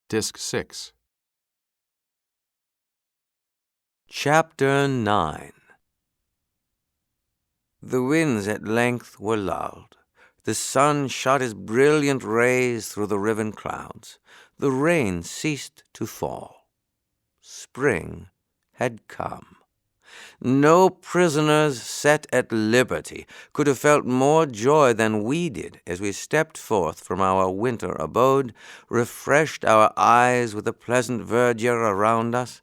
Disc 6. Chapter 9. The winds at length were lulled. The sun shot his brilliant rays through the riven clouds. The rain ceased to fall. Spring had come. No prisoners set at liberty could have felt more joy than we did as we stepped forth from our winter abode, refreshed our eyes with the pleasant verdure around us,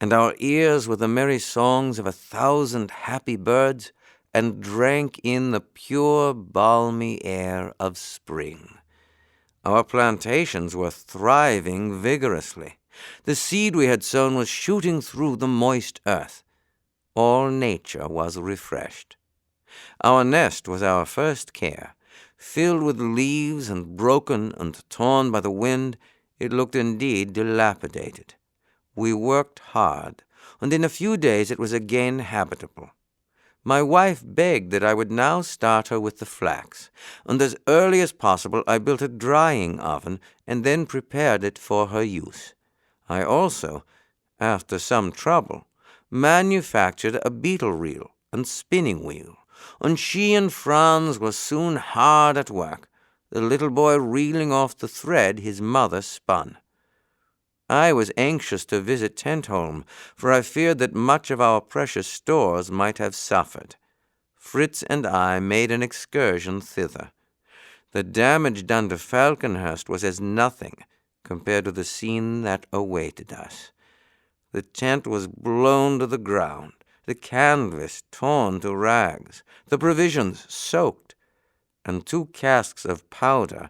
and our ears with the merry songs of 1,000 happy birds, and drank in the pure, balmy air of spring. Our plantations were thriving vigorously. The seed we had sown was shooting through the moist earth. All nature was refreshed. Our nest was our first care. Filled with leaves and broken and torn by the wind, it looked indeed dilapidated. We worked hard, and in a few days it was again habitable. My wife begged that I would now start her with the flax, and as early as possible I built a drying oven and then prepared it for her use. I also, after some trouble, manufactured a beetle reel and spinning wheel, and she and Franz were soon hard at work, the little boy reeling off the thread his mother spun. I was anxious to visit Tentholm, for I feared that much of our precious stores might have suffered. Fritz and I made an excursion thither. The damage done to Falconhurst was as nothing compared to the scene that awaited us. The tent was blown to the ground, the canvas torn to rags, the provisions soaked, and 2 casks of powder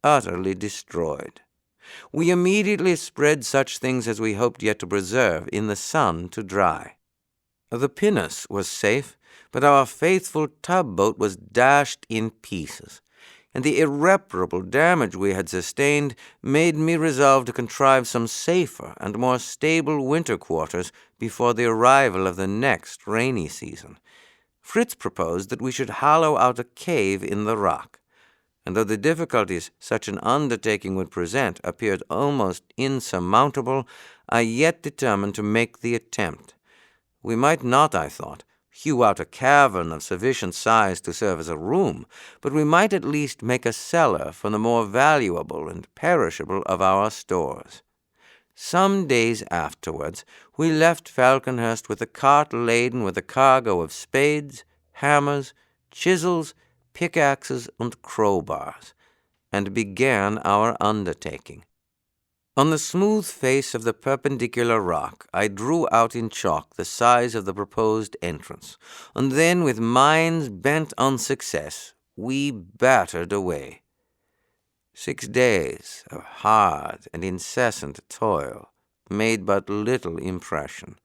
utterly destroyed. We immediately spread such things as we hoped yet to preserve in the sun to dry. The pinnace was safe, but our faithful tub-boat was dashed in pieces, and the irreparable damage we had sustained made me resolve to contrive some safer and more stable winter quarters before the arrival of the next rainy season. Fritz proposed that we should hollow out a cave in the rock, and though the difficulties such an undertaking would present appeared almost insurmountable, I yet determined to make the attempt. We might not, I thought, hew out a cavern of sufficient size to serve as a room, but we might at least make a cellar for the more valuable and perishable of our stores. Some days afterwards, we left Falconhurst with a cart laden with a cargo of spades, hammers, chisels, pickaxes, and crowbars, and began our undertaking. On the smooth face of the perpendicular rock, I drew out in chalk the size of the proposed entrance, and then, with minds bent on success, we battered away. 6 days of hard and incessant toil made but little impression.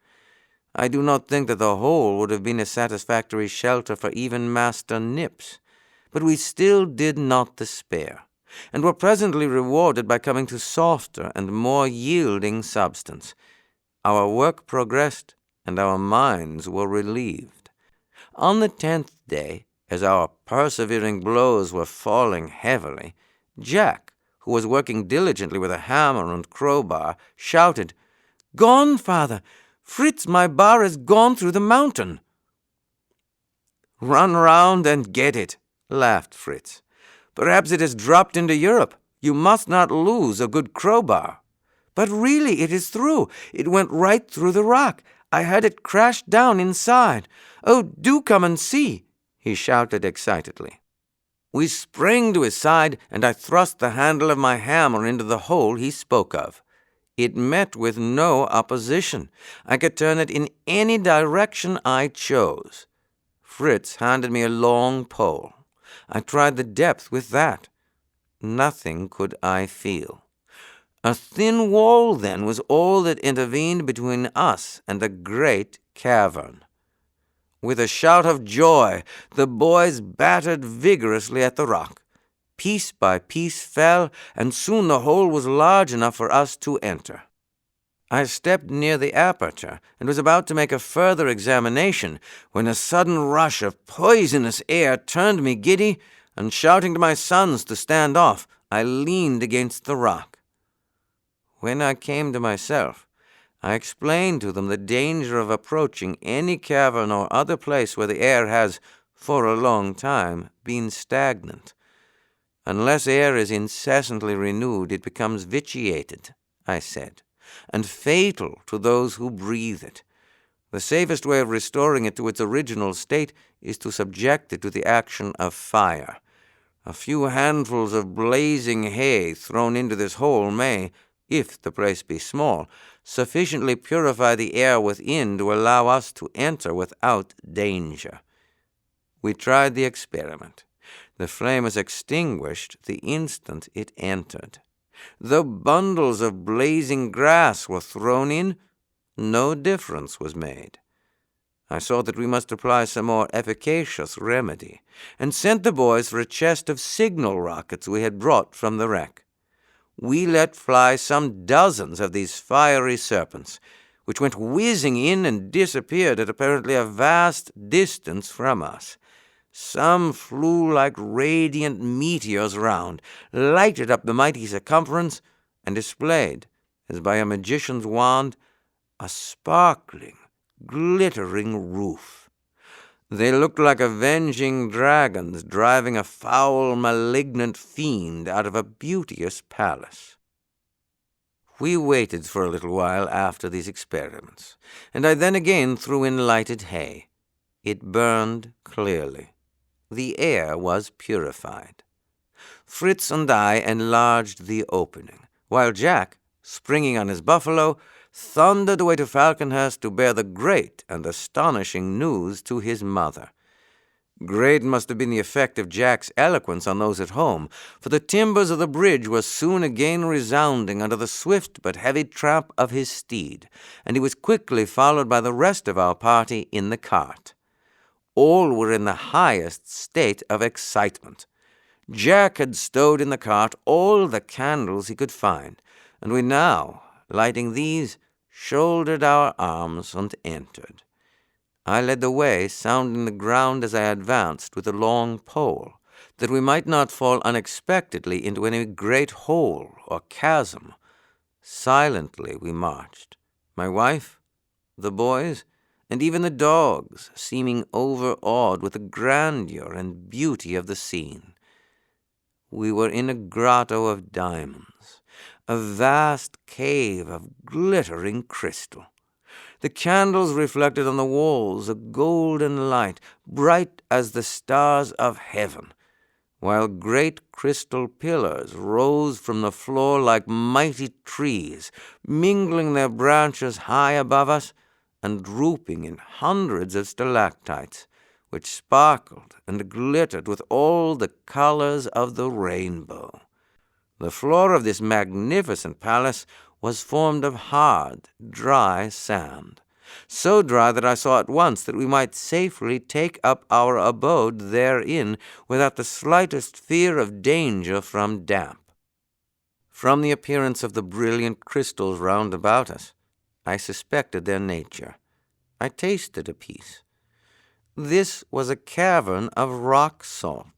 I do not think that the whole would have been a satisfactory shelter for even Master Nips, but we still did not despair, and were presently rewarded by coming to softer and more yielding substance. Our work progressed, and our minds were relieved. On the 10th day, as our persevering blows were falling heavily, Jack, who was working diligently with a hammer and crowbar, shouted, "Gone, father! Fritz, my bar has gone through the mountain!" "Run round and get it," laughed Fritz. "Perhaps it has dropped into Europe. You must not lose a good crowbar." "But really it is through. It went right through the rock. I heard it crash down inside. Oh, do come and see," he shouted excitedly. We sprang to his side, and I thrust the handle of my hammer into the hole he spoke of. It met with no opposition. I could turn it in any direction I chose. Fritz handed me a long pole. I tried the depth with that. Nothing could I feel. A thin wall, then, was all that intervened between us and the great cavern. With a shout of joy, the boys battered vigorously at the rock. Piece by piece fell, and soon the hole was large enough for us to enter. I stepped near the aperture and was about to make a further examination when a sudden rush of poisonous air turned me giddy, and shouting to my sons to stand off, I leaned against the rock. When I came to myself, I explained to them the danger of approaching any cavern or other place where the air has, for a long time, been stagnant. Unless air is incessantly renewed, it becomes vitiated, I said, and fatal to those who breathe it. The safest way of restoring it to its original state is to subject it to the action of fire. A few handfuls of blazing hay thrown into this hole may, if the place be small, sufficiently purify the air within to allow us to enter without danger. We tried the experiment. The flame was extinguished the instant it entered. Though bundles of blazing grass were thrown in, no difference was made. I saw that we must apply some more efficacious remedy, and sent the boys for a chest of signal rockets we had brought from the wreck. We let fly some dozens of these fiery serpents, which went whizzing in and disappeared at apparently a vast distance from us. Some flew like radiant meteors round, lighted up the mighty circumference, and displayed, as by a magician's wand, a sparkling, glittering roof. They looked like avenging dragons driving a foul, malignant fiend out of a beauteous palace. We waited for a little while after these experiments, and I then again threw in lighted hay. It burned clearly. The air was purified. Fritz and I enlarged the opening, while Jack, springing on his buffalo, thundered away to Falconhurst to bear the great and astonishing news to his mother. Great must have been the effect of Jack's eloquence on those at home, for the timbers of the bridge were soon again resounding under the swift but heavy tramp of his steed, and he was quickly followed by the rest of our party in the cart. All were in the highest state of excitement. Jack had stowed in the cart all the candles he could find, and we now, lighting these, shouldered our arms and entered. I led the way, sounding the ground as I advanced with a long pole, that we might not fall unexpectedly into any great hole or chasm. Silently we marched, my wife, the boys, and even the dogs seeming overawed with the grandeur and beauty of the scene. We were in a grotto of diamonds, a vast cave of glittering crystal. The candles reflected on the walls a golden light, bright as the stars of heaven, while great crystal pillars rose from the floor like mighty trees, mingling their branches high above us and drooping in hundreds of stalactites, which sparkled and glittered with all the colors of the rainbow. The floor of this magnificent palace was formed of hard, dry sand, so dry that I saw at once that we might safely take up our abode therein without the slightest fear of danger from damp. From the appearance of the brilliant crystals round about us, I suspected their nature. I tasted a piece. This was a cavern of rock salt.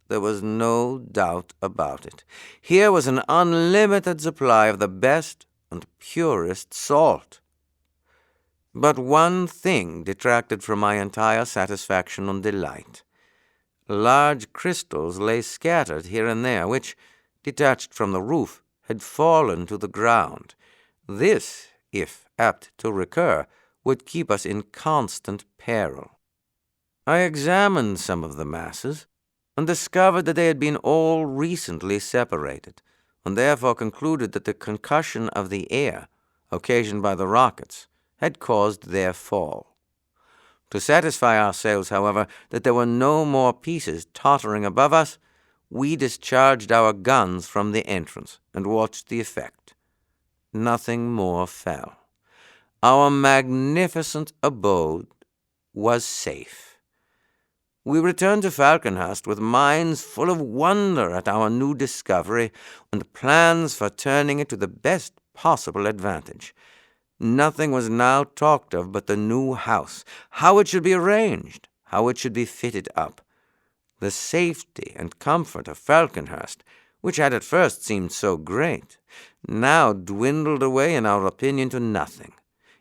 There was no doubt about it. Here was an unlimited supply of the best and purest salt. But one thing detracted from my entire satisfaction and delight. Large crystals lay scattered here and there, which, detached from the roof, had fallen to the ground. This, if apt to recur, would keep us in constant peril. I examined some of the masses, and discovered that they had been all recently separated, and therefore concluded that the concussion of the air, occasioned by the rockets, had caused their fall. To satisfy ourselves, however, that there were no more pieces tottering above us, we discharged our guns from the entrance and watched the effect. Nothing more fell. Our magnificent abode was safe. We returned to Falconhurst with minds full of wonder at our new discovery and plans for turning it to the best possible advantage. Nothing was now talked of but the new house, how it should be arranged, how it should be fitted up. The safety and comfort of Falconhurst, which had at first seemed so great, now dwindled away in our opinion to nothing.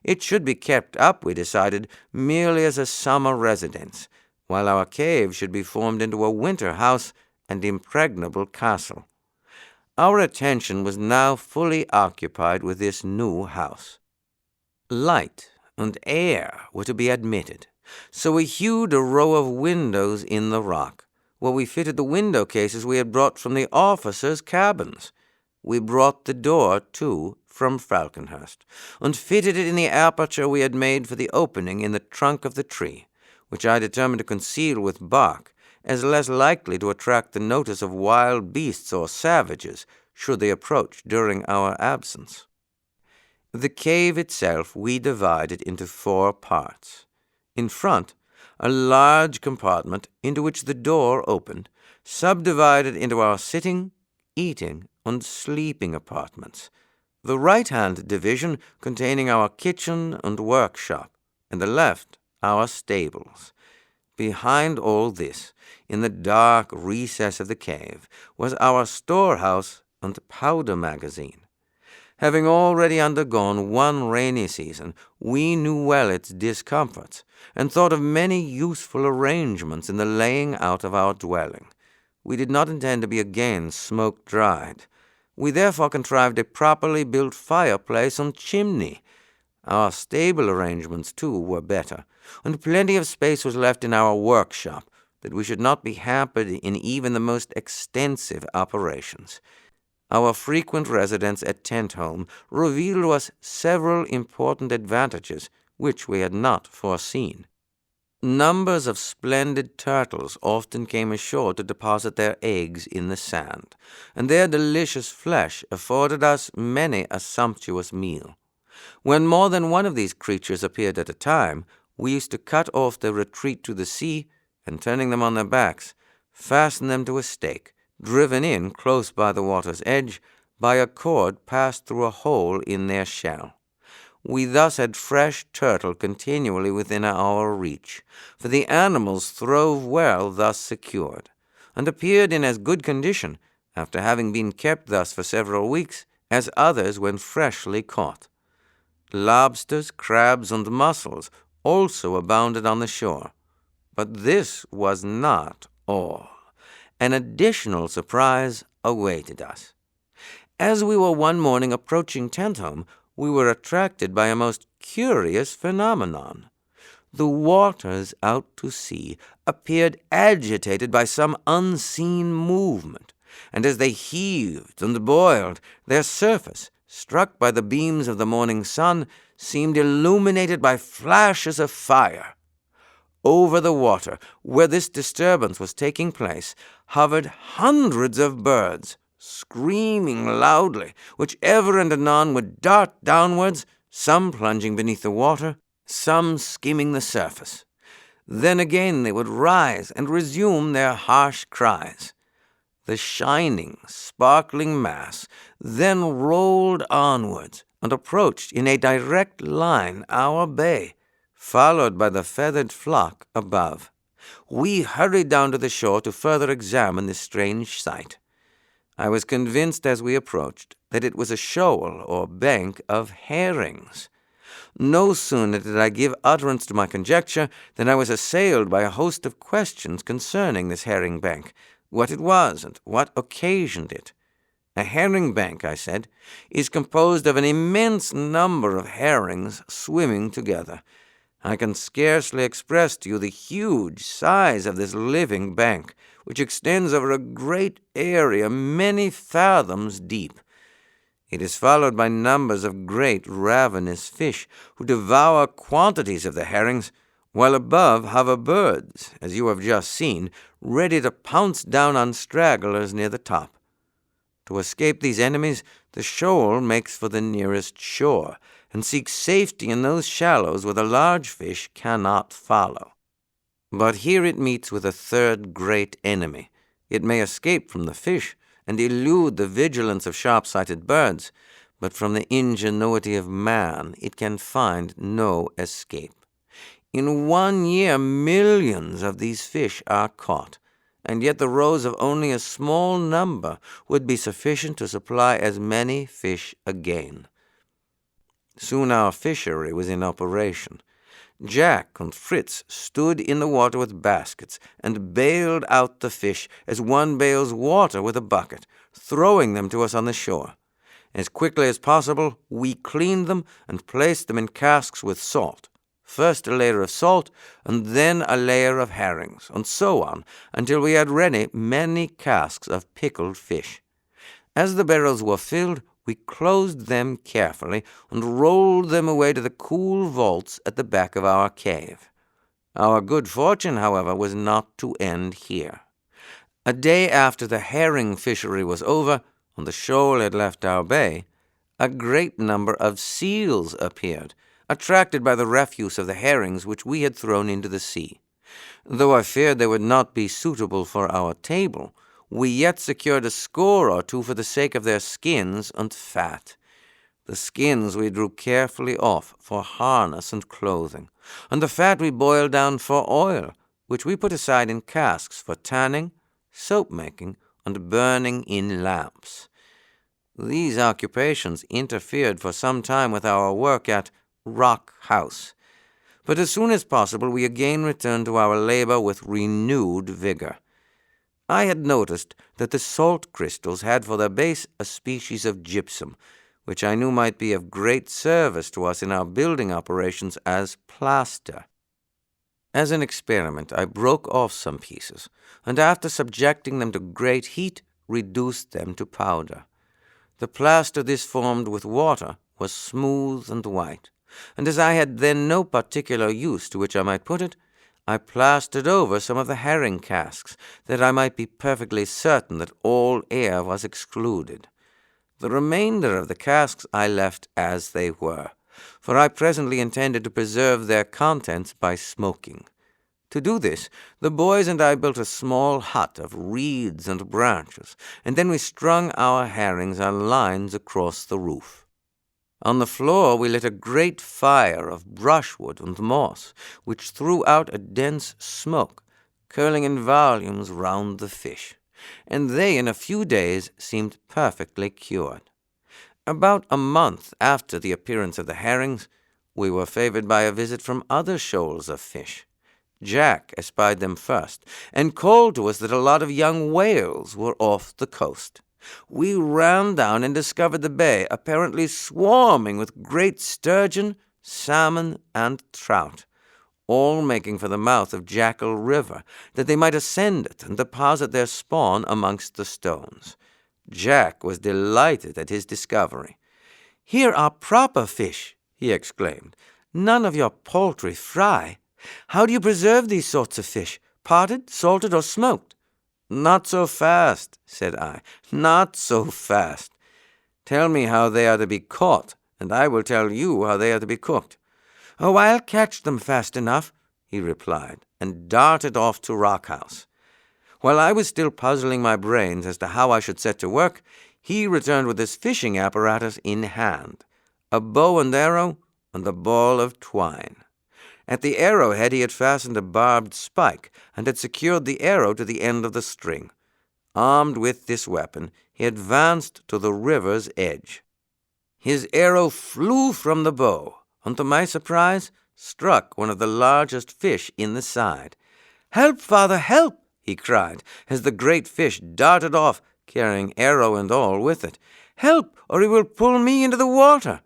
It should be kept up, we decided, merely as a summer residence, while our cave should be formed into a winter house and impregnable castle. Our attention was now fully occupied with this new house. Light and air were to be admitted, so we hewed a row of windows in the rock, where we fitted the window cases we had brought from the officers' cabins. We brought the door, too, from Falconhurst, and fitted it in the aperture we had made for the opening in the trunk of the tree, which I determined to conceal with bark, as less likely to attract the notice of wild beasts or savages should they approach during our absence. The cave itself we divided into 4 parts. In front, a large compartment into which the door opened, subdivided into our sitting, eating, and sleeping apartments. The right-hand division containing our kitchen and workshop, and the left our stables. Behind all this, in the dark recess of the cave, was our storehouse and powder magazine. Having already undergone one rainy season, we knew well its discomforts, and thought of many useful arrangements in the laying out of our dwelling. We did not intend to be again smoke-dried. We therefore contrived a properly built fireplace and chimney. Our stable arrangements, too, were better, and plenty of space was left in our workshop, that we should not be hampered in even the most extensive operations. Our frequent residence at Tentholm revealed to us several important advantages which we had not foreseen. Numbers of splendid turtles often came ashore to deposit their eggs in the sand, and their delicious flesh afforded us many a sumptuous meal. When more than one of these creatures appeared at a time, we used to cut off their retreat to the sea, and turning them on their backs, fasten them to a stake, driven in close by the water's edge by a cord passed through a hole in their shell. We thus had fresh turtle continually within our reach, for the animals throve well thus secured, and appeared in as good condition, after having been kept thus for several weeks, as others when freshly caught. Lobsters, crabs, and mussels also abounded on the shore. But this was not all. An additional surprise awaited us. As we were one morning approaching Tentholm, we were attracted by a most curious phenomenon. The waters out to sea appeared agitated by some unseen movement, and as they heaved and boiled, their surface, struck by the beams of the morning sun, seemed illuminated by flashes of fire. Over the water, where this disturbance was taking place, hovered hundreds of birds, screaming loudly, which ever and anon would dart downwards, some plunging beneath the water, some skimming the surface. Then again they would rise and resume their harsh cries. The shining, sparkling mass then rolled onwards and approached in a direct line our bay, followed by the feathered flock above. We hurried down to the shore to further examine this strange sight. I was convinced as we approached that it was a shoal or bank of herrings. No sooner did I give utterance to my conjecture than I was assailed by a host of questions concerning this herring bank, what it was and what occasioned it. A herring bank, I said, is composed of an immense number of herrings swimming together. I can scarcely express to you the huge size of this living bank, which extends over a great area many fathoms deep. It is followed by numbers of great ravenous fish, who devour quantities of the herrings, while above hover birds, as you have just seen, ready to pounce down on stragglers near the top. To escape these enemies, the shoal makes for the nearest shore, and seeks safety in those shallows where the large fish cannot follow. But here it meets with a third great enemy. It may escape from the fish, and elude the vigilance of sharp-sighted birds, but from the ingenuity of man it can find no escape. In 1 year, millions of these fish are caught, and yet the rows of only a small number would be sufficient to supply as many fish again. Soon our fishery was in operation. Jack and Fritz stood in the water with baskets and bailed out the fish as one bails water with a bucket, throwing them to us on the shore. As quickly as possible, we cleaned them and placed them in casks with salt. First a layer of salt, and then a layer of herrings, and so on, until we had ready many casks of pickled fish. As the barrels were filled, we closed them carefully and rolled them away to the cool vaults at the back of our cave. Our good fortune, however, was not to end here. A day after the herring fishery was over, and the shoal had left our bay, a great number of seals appeared, attracted by the refuse of the herrings which we had thrown into the sea. Though I feared they would not be suitable for our table, we yet secured a score or two for the sake of their skins and fat. The skins we drew carefully off for harness and clothing, and the fat we boiled down for oil, which we put aside in casks for tanning, soap-making, and burning in lamps. These occupations interfered for some time with our work at Rock House, but as soon as possible we again returned to our labor with renewed vigor. I had noticed that the salt crystals had for their base a species of gypsum, which I knew might be of great service to us in our building operations as plaster. As an experiment, I broke off some pieces, and after subjecting them to great heat, reduced them to powder. The plaster this formed with water was smooth and white, and as I had then no particular use to which I might put it, I plastered over some of the herring casks, that I might be perfectly certain that all air was excluded. The remainder of the casks I left as they were, for I presently intended to preserve their contents by smoking. To do this, the boys and I built a small hut of reeds and branches, and then we strung our herrings on lines across the roof. On the floor we lit a great fire of brushwood and moss, which threw out a dense smoke, curling in volumes round the fish, and they in a few days seemed perfectly cured. About a month after the appearance of the herrings, we were favored by a visit from other shoals of fish. Jack espied them first, and called to us that a lot of young whales were off the coast. We ran down and discovered the bay apparently swarming with great sturgeon, salmon, and trout, all making for the mouth of Jackal River, that they might ascend it and deposit their spawn amongst the stones. Jack was delighted at his discovery. "Here are proper fish," he exclaimed, "none of your paltry fry. How do you preserve these sorts of fish, potted, salted, or smoked?" "Not so fast," said I, "not so fast. Tell me how they are to be caught, and I will tell you how they are to be cooked." "Oh, I'll catch them fast enough," he replied, and darted off to Rock House. While I was still puzzling my brains as to how I should set to work, he returned with his fishing apparatus in hand, a bow and arrow, and a ball of twine. At the arrowhead he had fastened a barbed spike, and had secured the arrow to the end of the string. Armed with this weapon, he advanced to the river's edge. His arrow flew from the bow, and to my surprise, struck one of the largest fish in the side. "Help, father, help!" he cried, as the great fish darted off, carrying arrow and all with it. "Help, or he will pull me into the water!"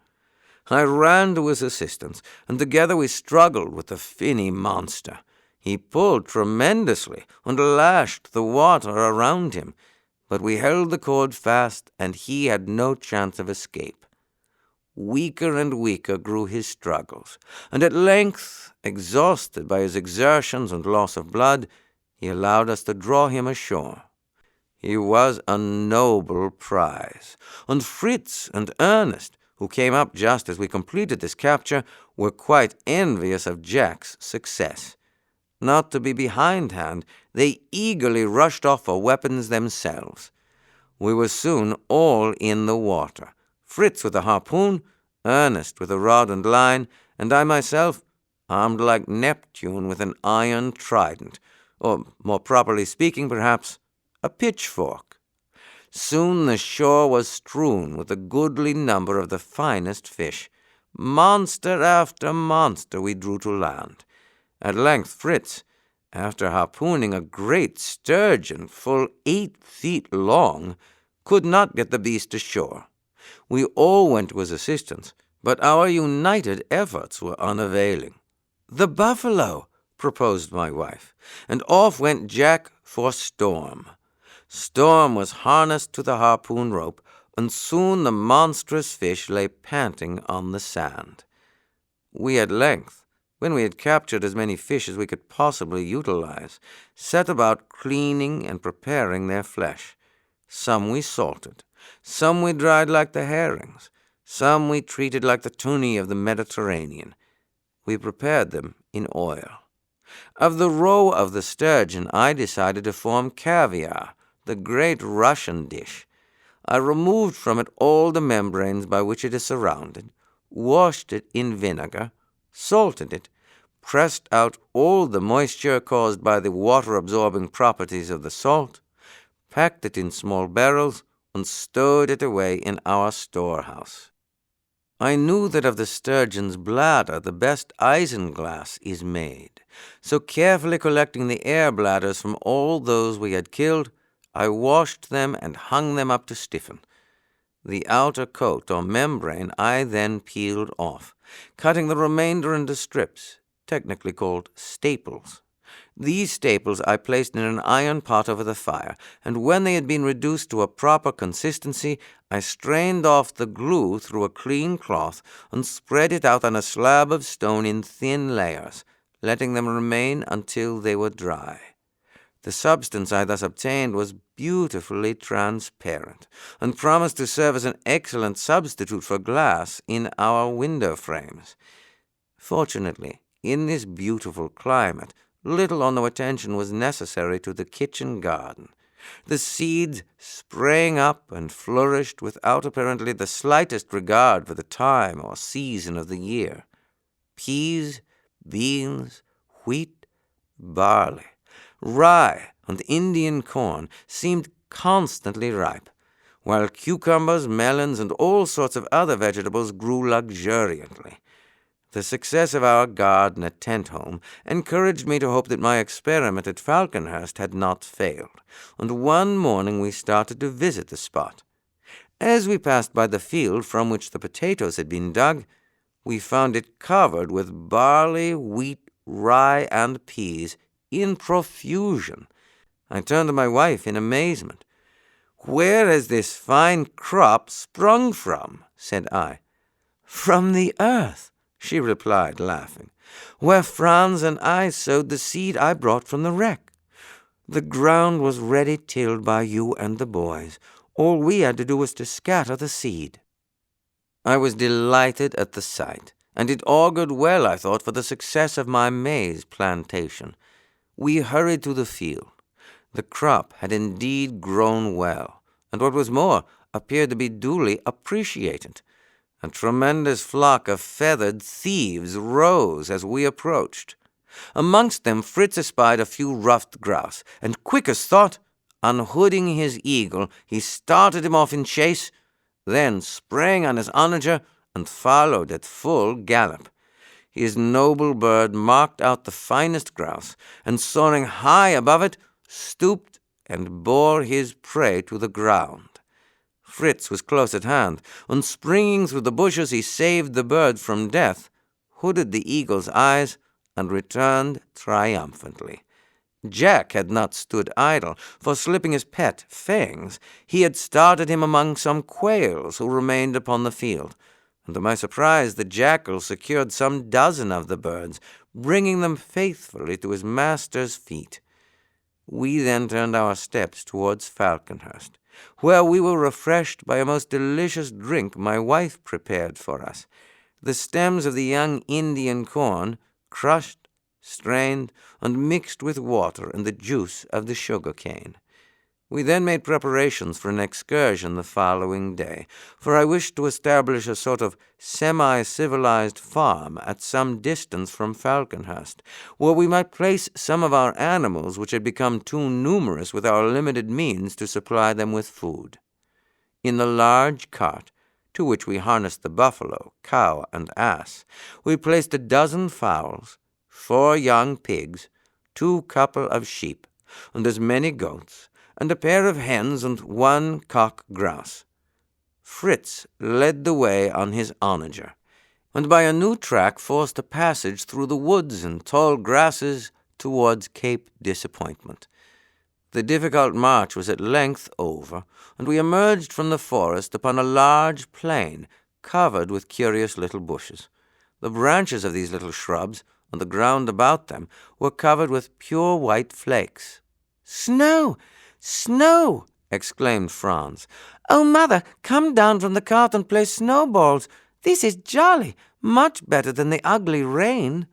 I ran to his assistance, and together we struggled with the finny monster. He pulled tremendously and lashed the water around him, but we held the cord fast, and he had no chance of escape. Weaker and weaker grew his struggles, and at length, exhausted by his exertions and loss of blood, he allowed us to draw him ashore. He was a noble prize, and Fritz and Ernest, who came up just as we completed this capture, were quite envious of Jack's success. Not to be behindhand, they eagerly rushed off for weapons themselves. We were soon all in the water, Fritz with a harpoon, Ernest with a rod and line, and I myself, armed like Neptune with an iron trident, or more properly speaking, perhaps, a pitchfork. Soon the shore was strewn with a goodly number of the finest fish. Monster after monster we drew to land. At length Fritz, after harpooning a great sturgeon full 8 feet long, could not get the beast ashore. We all went to his assistance, but our united efforts were unavailing. "The buffalo," proposed my wife, and off went Jack for Storm. Storm was harnessed to the harpoon rope, and soon the monstrous fish lay panting on the sand. We at length, when we had captured as many fish as we could possibly utilize, set about cleaning and preparing their flesh. Some we salted, some we dried like the herrings, some we treated like the tunny of the Mediterranean. We prepared them in oil. Of the roe of the sturgeon, I decided to form caviar, the great Russian dish. I removed from it all the membranes by which it is surrounded, washed it in vinegar, salted it, pressed out all the moisture caused by the water-absorbing properties of the salt, packed it in small barrels, and stowed it away in our storehouse. I knew that of the sturgeon's bladder the best isinglass is made, so carefully collecting the air bladders from all those we had killed, I washed them and hung them up to stiffen. The outer coat or membrane I then peeled off, cutting the remainder into strips, technically called staples. These staples I placed in an iron pot over the fire, and when they had been reduced to a proper consistency, I strained off the glue through a clean cloth and spread it out on a slab of stone in thin layers, letting them remain until they were dry. The substance I thus obtained was beautifully transparent, and promised to serve as an excellent substitute for glass in our window frames. Fortunately, in this beautiful climate, little or no attention was necessary to the kitchen garden. The seeds sprang up and flourished without apparently the slightest regard for the time or season of the year. Peas, beans, wheat, barley, rye, and Indian corn seemed constantly ripe, while cucumbers, melons, and all sorts of other vegetables grew luxuriantly. The success of our garden at Tentholm encouraged me to hope that my experiment at Falconhurst had not failed, and one morning we started to visit the spot. As we passed by the field from which the potatoes had been dug, we found it covered with barley, wheat, rye, and peas in profusion. I turned to my wife in amazement. "Where has this fine crop sprung from?" said I. "From the earth," she replied, laughing, "where Franz and I sowed the seed I brought from the wreck. The ground was ready tilled by you and the boys. All we had to do was to scatter the seed." I was delighted at the sight, and it augured well, I thought, for the success of my maize plantation. We hurried to the field. The crop had indeed grown well, and what was more, appeared to be duly appreciated. A tremendous flock of feathered thieves rose as we approached. Amongst them Fritz espied a few ruffed grouse, and quick as thought, unhooding his eagle, he started him off in chase, then sprang on his onager and followed at full gallop. His noble bird marked out the finest grouse, and soaring high above it, stooped and bore his prey to the ground. Fritz was close at hand, and springing through the bushes he saved the bird from death, hooded the eagle's eyes, and returned triumphantly. Jack had not stood idle, for slipping his pet, Fangs, he had started him among some quails who remained upon the field, and to my surprise the jackal secured some dozen of the birds, bringing them faithfully to his master's feet. We then turned our steps towards Falconhurst, where we were refreshed by a most delicious drink my wife prepared for us. The stems of the young Indian corn, crushed, strained, and mixed with water and the juice of the sugar cane. We then made preparations for an excursion the following day, for I wished to establish a sort of semi-civilized farm at some distance from Falconhurst, where we might place some of our animals which had become too numerous with our limited means to supply them with food. In the large cart, to which we harnessed the buffalo, cow, and ass, we placed 12 fowls, 4 young pigs, 2 couple of sheep, and as many goats, and a pair of hens and 1 cock grouse. Fritz led the way on his onager, and by a new track forced a passage through the woods and tall grasses towards Cape Disappointment. The difficult march was at length over, and we emerged from the forest upon a large plain covered with curious little bushes. The branches of these little shrubs, and the ground about them, were covered with pure white flakes. "Snow! Snow!" exclaimed Franz. "Oh, Mother, come down from the cart and play snowballs. This is jolly, much better than the ugly rain."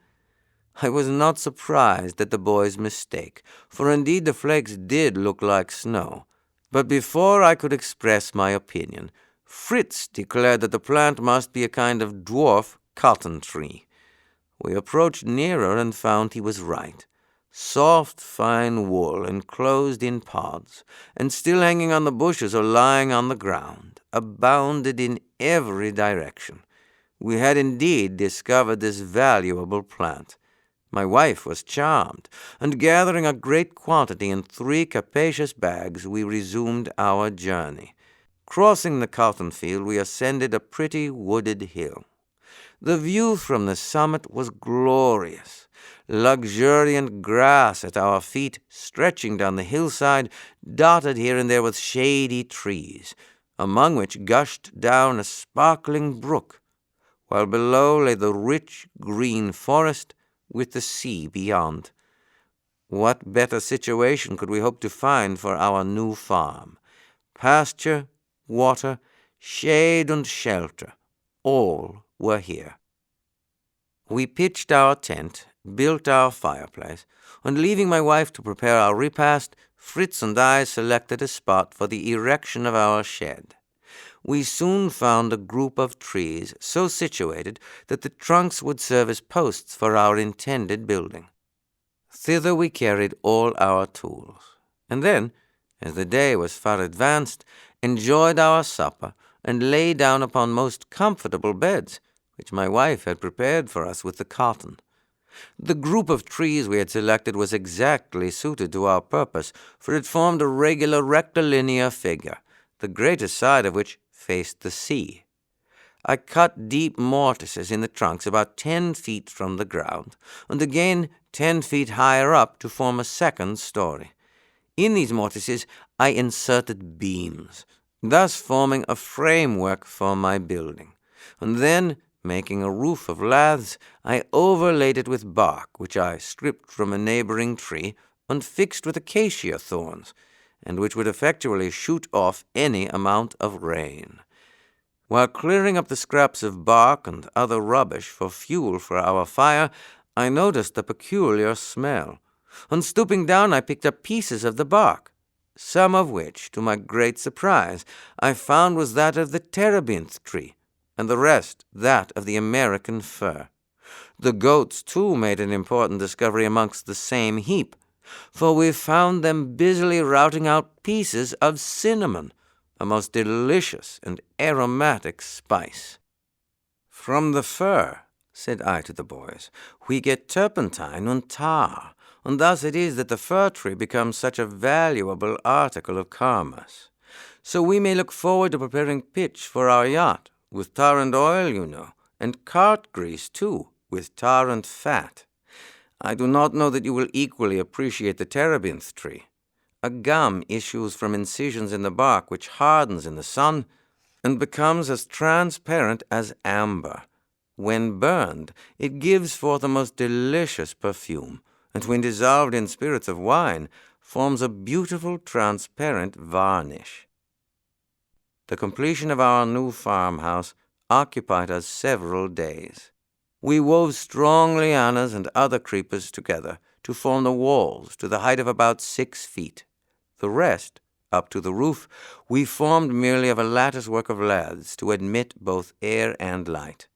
I was not surprised at the boy's mistake, for indeed the flakes did look like snow. But before I could express my opinion, Fritz declared that the plant must be a kind of dwarf cotton tree. We approached nearer and found he was right. Soft, fine wool enclosed in pods, and still hanging on the bushes or lying on the ground, abounded in every direction. We had indeed discovered this valuable plant. My wife was charmed, and gathering a great quantity in 3 capacious bags, we resumed our journey. Crossing the cotton field, we ascended a pretty wooded hill. The view from the summit was glorious. Luxuriant grass at our feet, stretching down the hillside, dotted here and there with shady trees, among which gushed down a sparkling brook, while below lay the rich green forest with the sea beyond. What better situation could we hope to find for our new farm? Pasture, water, shade, and shelter, all were here. We pitched our tent, built our fireplace, and leaving my wife to prepare our repast, Fritz and I selected a spot for the erection of our shed. We soon found a group of trees so situated that the trunks would serve as posts for our intended building. Thither we carried all our tools, and then, as the day was far advanced, enjoyed our supper and lay down upon most comfortable beds, which my wife had prepared for us with the cotton. The group of trees we had selected was exactly suited to our purpose, for it formed a regular rectilinear figure, the greater side of which faced the sea. I cut deep mortises in the trunks about 10 feet from the ground, and again 10 feet higher up to form a second story. In these mortises I inserted beams, thus forming a framework for my building, and then, making a roof of laths, I overlaid it with bark, which I stripped from a neighboring tree and fixed with acacia thorns, and which would effectually shoot off any amount of rain. While clearing up the scraps of bark and other rubbish for fuel for our fire, I noticed a peculiar smell. On stooping down, I picked up pieces of the bark, some of which, to my great surprise, I found was that of the terebinth tree, and the rest that of the American fir. The goats, too, made an important discovery amongst the same heap, for we found them busily routing out pieces of cinnamon, a most delicious and aromatic spice. "From the fir," said I to the boys, "we get turpentine and tar, and thus it is that the fir tree becomes such a valuable article of commerce. So we may look forward to preparing pitch for our yacht, with tar and oil, you know, and cart grease, too, with tar and fat. I do not know that you will equally appreciate the terebinth tree. A gum issues from incisions in the bark which hardens in the sun and becomes as transparent as amber. When burned, it gives forth a most delicious perfume, and when dissolved in spirits of wine, forms a beautiful transparent varnish." The completion of our new farmhouse occupied us several days. We wove strong lianas and other creepers together to form the walls to the height of about 6 feet. The rest, up to the roof, we formed merely of a latticework of laths to admit both air and light.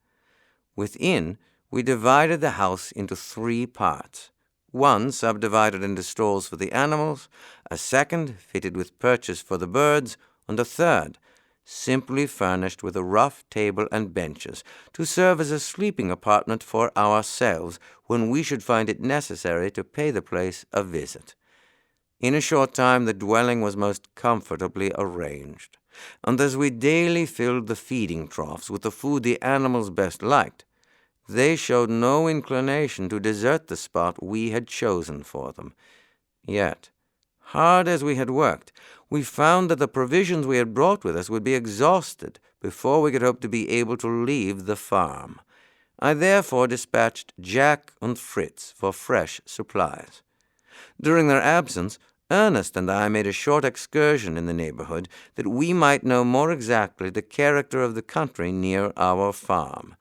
Within, we divided the house into 3 parts. One subdivided into stalls for the animals, a second fitted with perches for the birds, and a third simply furnished with a rough table and benches to serve as a sleeping apartment for ourselves when we should find it necessary to pay the place a visit. In a short time the dwelling was most comfortably arranged, and as we daily filled the feeding troughs with the food the animals best liked, they showed no inclination to desert the spot we had chosen for them. Yet, hard as we had worked, we found that the provisions we had brought with us would be exhausted before we could hope to be able to leave the farm. I therefore dispatched Jack and Fritz for fresh supplies. During their absence, Ernest and I made a short excursion in the neighborhood that we might know more exactly the character of the country near our farm.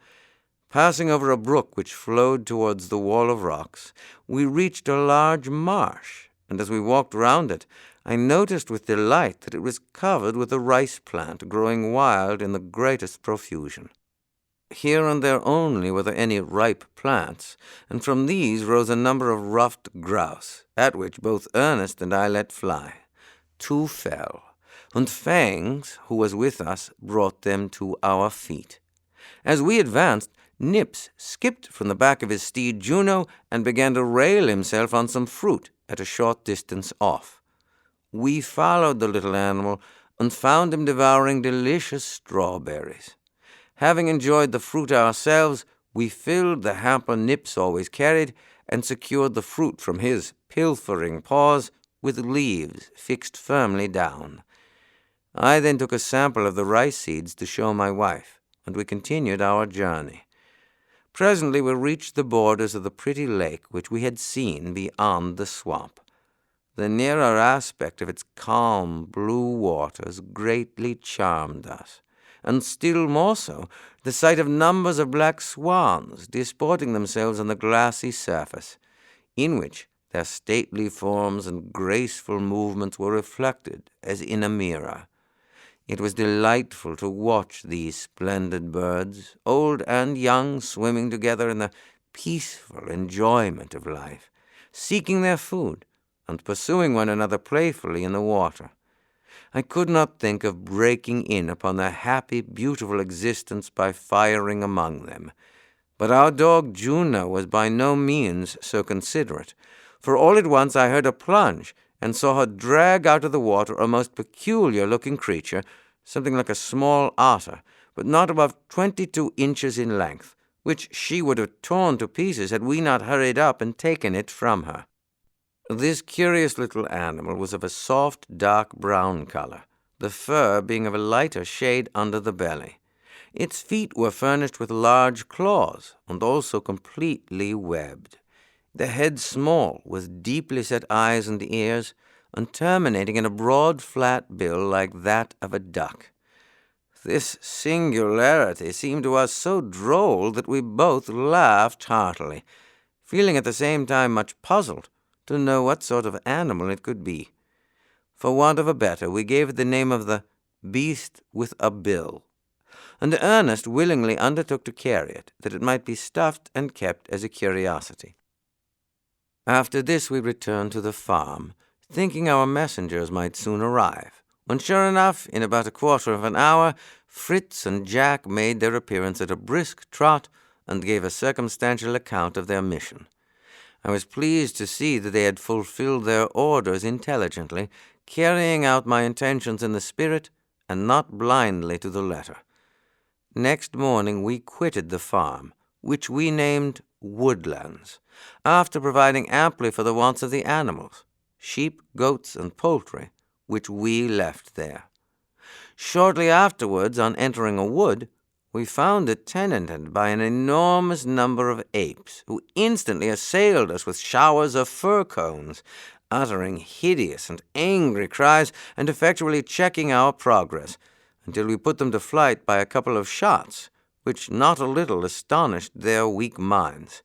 Passing over a brook which flowed towards the wall of rocks, we reached a large marsh, and as we walked round it, I noticed with delight that it was covered with a rice plant growing wild in the greatest profusion. Here and there only were there any ripe plants, and from these rose a number of ruffed grouse, at which both Ernest and I let fly. 2 fell, and Fangs, who was with us, brought them to our feet. As we advanced, Nips skipped from the back of his steed Juno and began to rail himself on some fruit at a short distance off. We followed the little animal and found him devouring delicious strawberries. Having enjoyed the fruit ourselves, we filled the hamper Nips always carried and secured the fruit from his pilfering paws with leaves fixed firmly down. I then took a sample of the rice seeds to show my wife, and we continued our journey. Presently we reached the borders of the pretty lake which we had seen beyond the swamp. The nearer aspect of its calm blue waters greatly charmed us, and still more so the sight of numbers of black swans disporting themselves on the glassy surface, in which their stately forms and graceful movements were reflected as in a mirror. It was delightful to watch these splendid birds, old and young, swimming together in the peaceful enjoyment of life, seeking their food, and pursuing one another playfully in the water. I could not think of breaking in upon their happy, beautiful existence by firing among them. But our dog Juno was by no means so considerate, for all at once I heard a plunge, and saw her drag out of the water a most peculiar-looking creature, something like a small otter, but not above 22 inches in length, which she would have torn to pieces had we not hurried up and taken it from her. This curious little animal was of a soft, dark brown color, the fur being of a lighter shade under the belly. Its feet were furnished with large claws, and also completely webbed. The head small, with deeply set eyes and ears, and terminating in a broad, flat bill like that of a duck. This singularity seemed to us so droll that we both laughed heartily, feeling at the same time much puzzled to know what sort of animal it could be. For want of a better, we gave it the name of the beast with a bill, and Ernest willingly undertook to carry it, that it might be stuffed and kept as a curiosity. After this we returned to the farm, thinking our messengers might soon arrive, when sure enough, in about a quarter of an hour, Fritz and Jack made their appearance at a brisk trot and gave a circumstantial account of their mission. I was pleased to see that they had fulfilled their orders intelligently, carrying out my intentions in the spirit and not blindly to the letter. Next morning we quitted the farm, which we named Woodlands, after providing amply for the wants of the animals, sheep, goats, and poultry, which we left there. Shortly afterwards, on entering a wood, we found it tenanted by an enormous number of apes, who instantly assailed us with showers of fir cones, uttering hideous and angry cries and effectually checking our progress, until we put them to flight by a couple of shots, which not a little astonished their weak minds.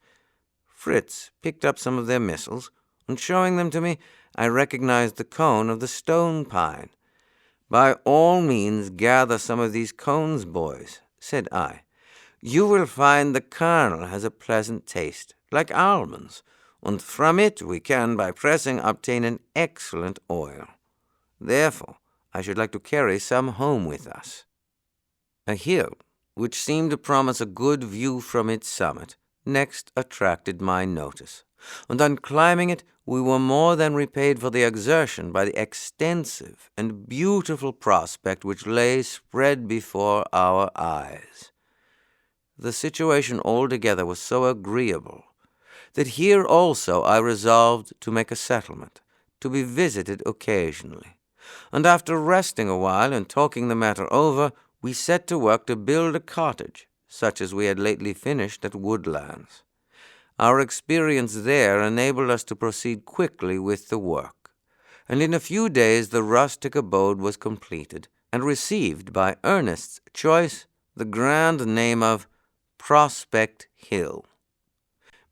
Fritz picked up some of their missiles, and showing them to me, I recognized the cone of the stone pine, "By all means gather some of these cones, boys," said I. "You will find the kernel has a pleasant taste, like almonds, and from it we can, by pressing, obtain an excellent oil. Therefore, I should like to carry some home with us." A hill, which seemed to promise a good view from its summit, next attracted my notice, and on climbing it we were more than repaid for the exertion by the extensive and beautiful prospect which lay spread before our eyes. The situation altogether was so agreeable that here also I resolved to make a settlement, to be visited occasionally, and after resting a while and talking the matter over, we set to work to build a cottage, such as we had lately finished at Woodlands. Our experience there enabled us to proceed quickly with the work, and in a few days the rustic abode was completed, and received by Ernest's choice the grand name of Prospect Hill.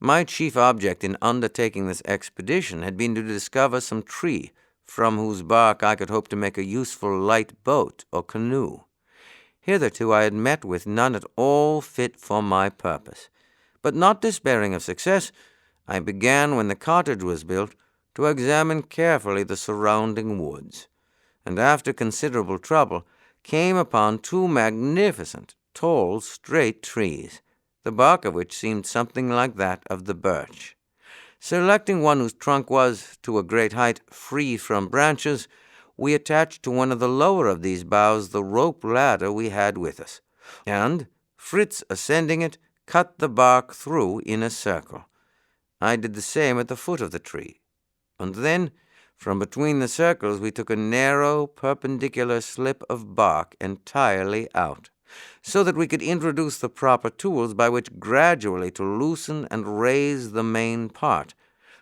My chief object in undertaking this expedition had been to discover some tree from whose bark I could hope to make a useful light boat or canoe. Hitherto I had met with none at all fit for my purpose, but not despairing of success, I began, when the cottage was built, to examine carefully the surrounding woods, and after considerable trouble came upon two magnificent, tall, straight trees, the bark of which seemed something like that of the birch. Selecting one whose trunk was, to a great height, free from branches, we attached to one of the lower of these boughs the rope ladder we had with us, and, Fritz ascending it, cut the bark through in a circle. I did the same at the foot of the tree, and then, from between the circles, we took a narrow, perpendicular slip of bark entirely out, so that we could introduce the proper tools by which gradually to loosen and raise the main part,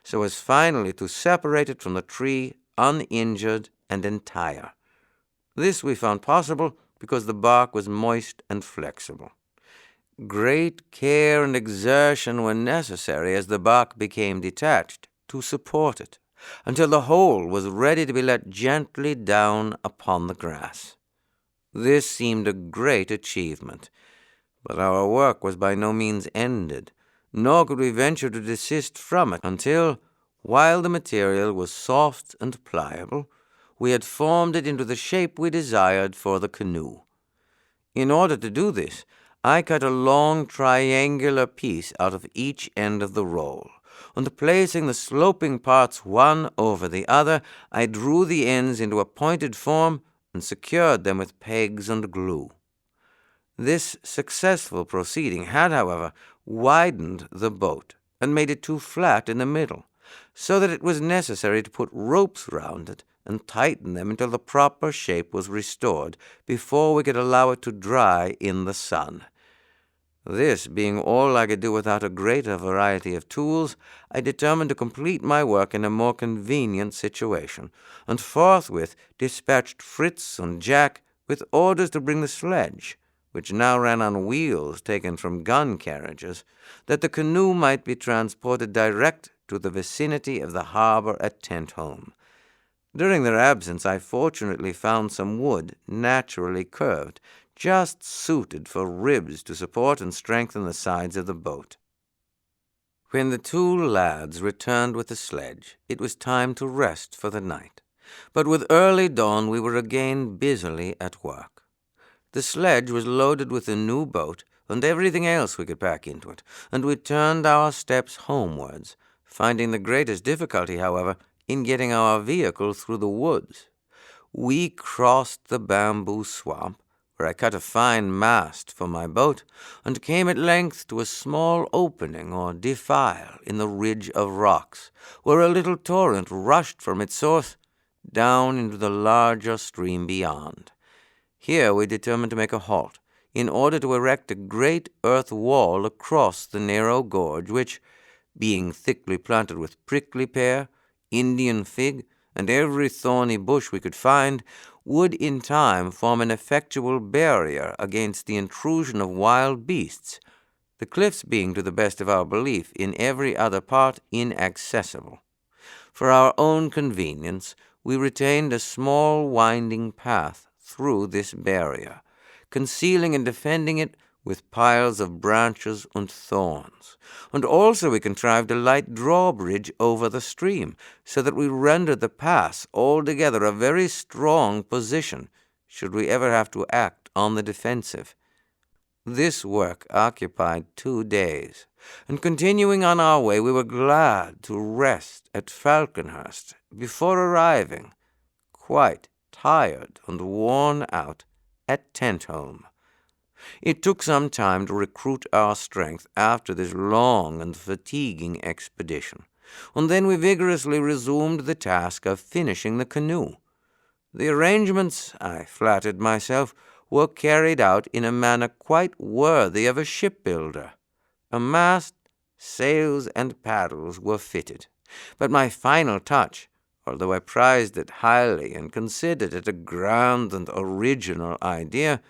so as finally to separate it from the tree uninjured and entire. This we found possible because the bark was moist and flexible. Great care and exertion were necessary as the bark became detached to support it, until the whole was ready to be let gently down upon the grass. This seemed a great achievement, but our work was by no means ended, nor could we venture to desist from it until, while the material was soft and pliable, we had formed it into the shape we desired for the canoe. In order to do this, I cut a long triangular piece out of each end of the roll, and placing the sloping parts one over the other, I drew the ends into a pointed form and secured them with pegs and glue. This successful proceeding had, however, widened the boat and made it too flat in the middle, so that it was necessary to put ropes round it and tighten them until the proper shape was restored before we could allow it to dry in the sun. This being all I could do without a greater variety of tools, I determined to complete my work in a more convenient situation, and forthwith dispatched Fritz and Jack with orders to bring the sledge, which now ran on wheels taken from gun carriages, that the canoe might be transported direct to the vicinity of the harbor at Tentholm. During their absence I fortunately found some wood naturally curved, just suited for ribs to support and strengthen the sides of the boat. When the two lads returned with the sledge, it was time to rest for the night, but with early dawn we were again busily at work. The sledge was loaded with the new boat and everything else we could pack into it, and we turned our steps homewards, finding the greatest difficulty, however, in getting our vehicle through the woods. We crossed the bamboo swamp, where I cut a fine mast for my boat, and came at length to a small opening or defile in the ridge of rocks, where a little torrent rushed from its source down into the larger stream beyond. Here we determined to make a halt, in order to erect a great earth wall across the narrow gorge, which, being thickly planted with prickly pear, Indian fig, and every thorny bush we could find, would in time form an effectual barrier against the intrusion of wild beasts, the cliffs being, to the best of our belief, in every other part inaccessible. For our own convenience, we retained a small winding path through this barrier, concealing and defending it with piles of branches and thorns. And also we contrived a light drawbridge over the stream, so that we rendered the pass altogether a very strong position, should we ever have to act on the defensive. This work occupied 2 days, and continuing on our way, we were glad to rest at Falconhurst before arriving, quite tired and worn out, at Tentholm. It took some time to recruit our strength after this long and fatiguing expedition, and then we vigorously resumed the task of finishing the canoe. The arrangements, I flattered myself, were carried out in a manner quite worthy of a shipbuilder. A mast, sails, and paddles were fitted, but my final touch, although I prized it highly and considered it a grand and original idea,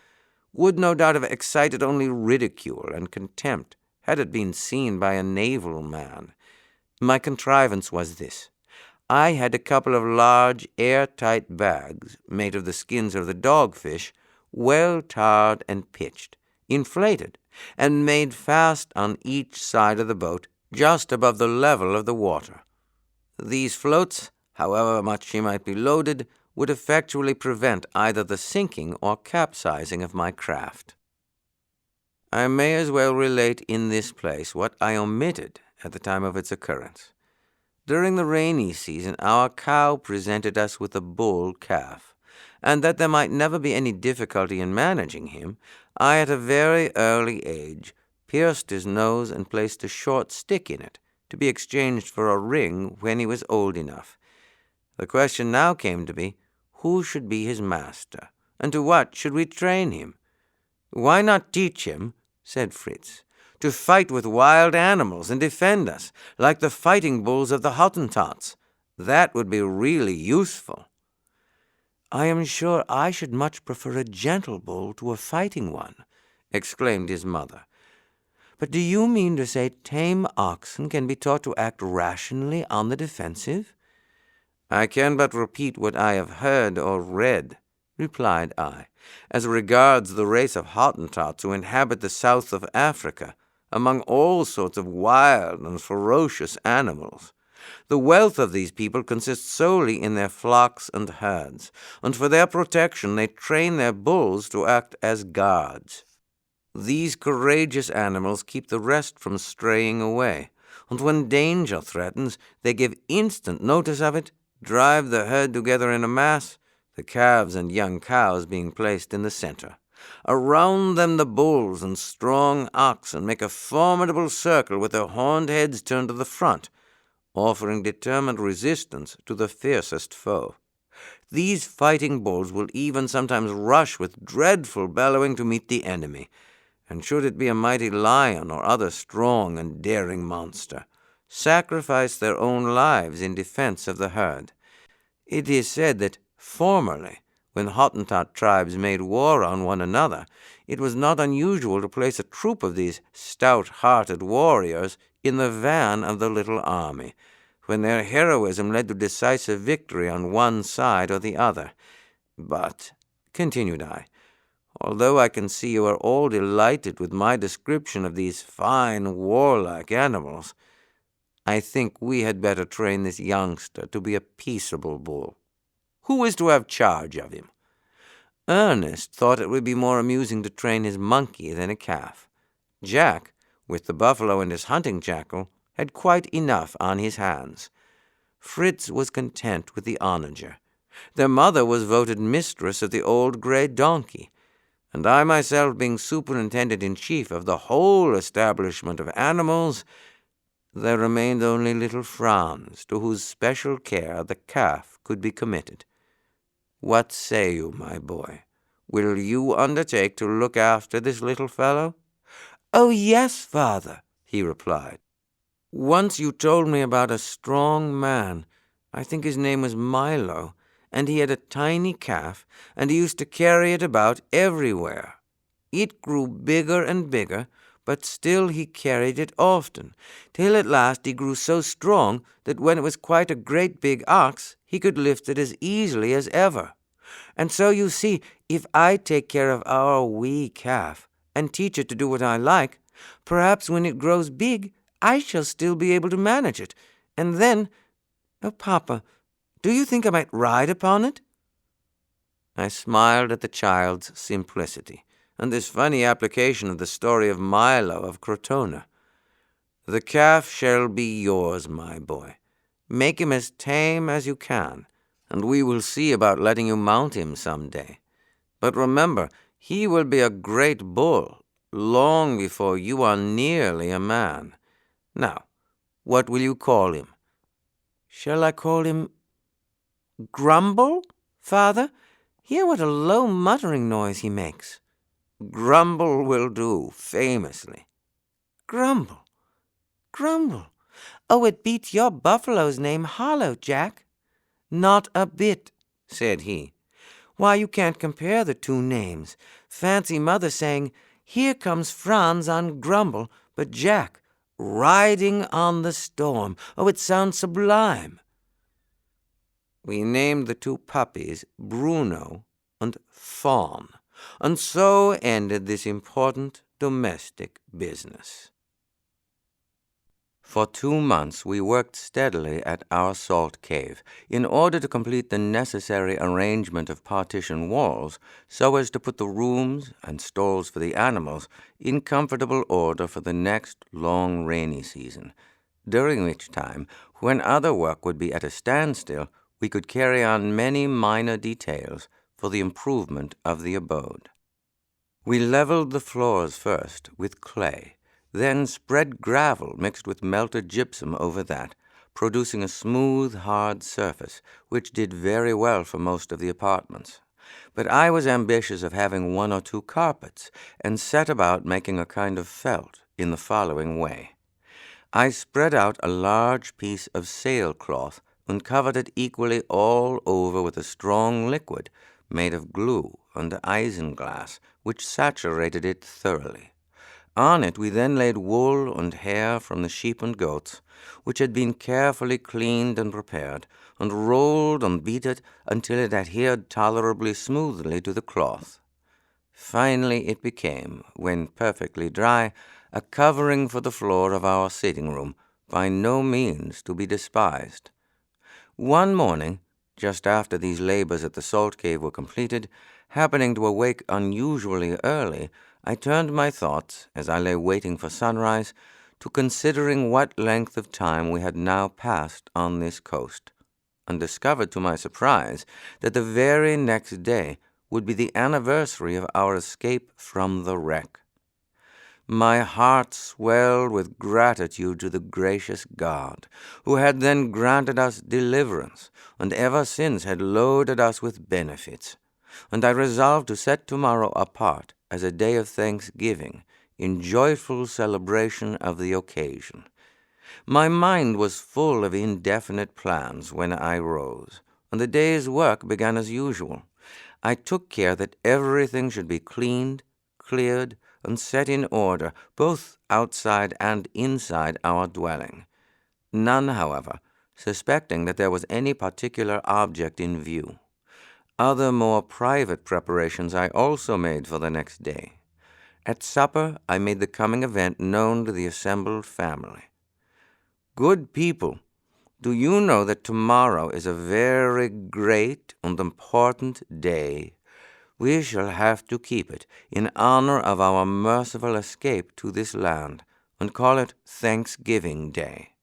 would no doubt have excited only ridicule and contempt had it been seen by a naval man. My contrivance was this. I had a couple of large air-tight bags made of the skins of the dogfish, well tarred and pitched, inflated, and made fast on each side of the boat, just above the level of the water. These floats, however much she might be loaded, would effectually prevent either the sinking or capsizing of my craft. I may as well relate in this place what I omitted at the time of its occurrence. During the rainy season, our cow presented us with a bull calf, and that there might never be any difficulty in managing him, I at a very early age pierced his nose and placed a short stick in it, to be exchanged for a ring when he was old enough. The question now came to be, who should be his master, and to what should we train him? "Why not teach him," said Fritz, "to fight with wild animals and defend us, like the fighting bulls of the Hottentots? That would be really useful." "I am sure I should much prefer a gentle bull to a fighting one," exclaimed his mother. "But do you mean to say tame oxen can be taught to act rationally on the defensive?" "I can but repeat what I have heard or read," replied I, "as regards the race of Hottentots who inhabit the south of Africa, among all sorts of wild and ferocious animals. The wealth of these people consists solely in their flocks and herds, and for their protection they train their bulls to act as guards. These courageous animals keep the rest from straying away, and when danger threatens, they give instant notice of it, drive the herd together in a mass, the calves and young cows being placed in the center. Around them the bulls and strong oxen make a formidable circle with their horned heads turned to the front, offering determined resistance to the fiercest foe. These fighting bulls will even sometimes rush with dreadful bellowing to meet the enemy, and should it be a mighty lion or other strong and daring monster, sacrifice their own lives in defense of the herd. It is said that formerly, when Hottentot tribes made war on one another, it was not unusual to place a troop of these stout-hearted warriors in the van of the little army, when their heroism led to decisive victory on one side or the other. But, continued I, although I can see you are all delighted with my description of these fine warlike animals, I think we had better train this youngster to be a peaceable bull. Who is to have charge of him?" Ernest thought it would be more amusing to train his monkey than a calf. Jack, with the buffalo and his hunting jackal, had quite enough on his hands. Fritz was content with the onager. Their mother was voted mistress of the old gray donkey, and I myself being superintendent-in-chief of the whole establishment of animals, there remained only little Franz, to whose special care the calf could be committed. What say you, my boy? Will you undertake to look after this little fellow?" "Oh, yes, father," he replied. "Once you told me about a strong man, I think his name was Milo, and he had a tiny calf, and he used to carry it about everywhere. It grew bigger and bigger, but still he carried it often, till at last he grew so strong that when it was quite a great big ox, he could lift it as easily as ever. And so you see, if I take care of our wee calf and teach it to do what I like, perhaps when it grows big, I shall still be able to manage it. And then, oh, Papa, do you think I might ride upon it?" I smiled at the child's simplicity and this funny application of the story of Milo of Crotona. "The calf shall be yours, my boy. Make him as tame as you can, and we will see about letting you mount him some day. But remember, he will be a great bull long before you are nearly a man. Now, what will you call him?" "Shall I call him Grumble, Father? Hear what a low muttering noise he makes." "Grumble will do, famously." "Grumble, Grumble. Oh, it beats your buffalo's name hollow, Jack." "Not a bit," said he. "Why, you can't compare the two names. Fancy Mother saying, 'Here comes Franz on Grumble,' but Jack, 'riding on the storm.' Oh, it sounds sublime." We named the two puppies Bruno and Fawn, and so ended this important domestic business. For 2 months we worked steadily at our salt cave in order to complete the necessary arrangement of partition walls so as to put the rooms and stalls for the animals in comfortable order for the next long rainy season, during which time, when other work would be at a standstill, we could carry on many minor details for the improvement of the abode. We leveled the floors first with clay, then spread gravel mixed with melted gypsum over that, producing a smooth, hard surface, which did very well for most of the apartments. But I was ambitious of having 1 or 2 carpets, and set about making a kind of felt in the following way. I spread out a large piece of sailcloth and covered it equally all over with a strong liquid made of glue and isinglass, which saturated it thoroughly. On it we then laid wool and hair from the sheep and goats, which had been carefully cleaned and prepared, and rolled and beat it until it adhered tolerably smoothly to the cloth. Finally it became, when perfectly dry, a covering for the floor of our sitting-room, by no means to be despised. One morning, just after these labors at the salt cave were completed, happening to awake unusually early, I turned my thoughts, as I lay waiting for sunrise, to considering what length of time we had now passed on this coast, and discovered to my surprise that the very next day would be the anniversary of our escape from the wreck. My heart swelled with gratitude to the gracious God, who had then granted us deliverance, and ever since had loaded us with benefits, and I resolved to set tomorrow apart as a day of thanksgiving, in joyful celebration of the occasion. My mind was full of indefinite plans when I rose, and the day's work began as usual. I took care that everything should be cleaned, cleared, and set in order, both outside and inside our dwelling. None, however, suspecting that there was any particular object in view. Other more private preparations I also made for the next day. At supper I made the coming event known to the assembled family. "Good people, do you know that tomorrow is a very great and important day? We shall have to keep it in honor of our merciful escape to this land, and call it Thanksgiving Day."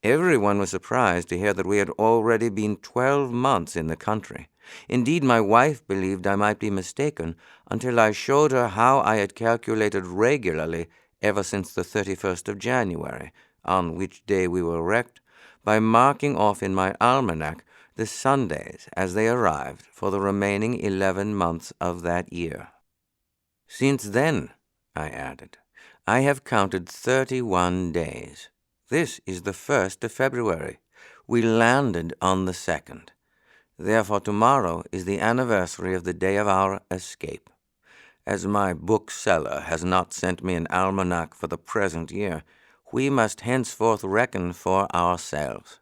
Everyone was surprised to hear that we had already been 12 months in the country. Indeed, my wife believed I might be mistaken until I showed her how I had calculated regularly ever since the 31st of January, on which day we were wrecked, by marking off in my almanac the Sundays as they arrived for the remaining 11 months of that year. "Since then," I added, "I have counted 31 days. This is the 1st of February. We landed on the 2nd. Therefore tomorrow is the anniversary of the day of our escape. As my bookseller has not sent me an almanac for the present year, we must henceforth reckon for ourselves.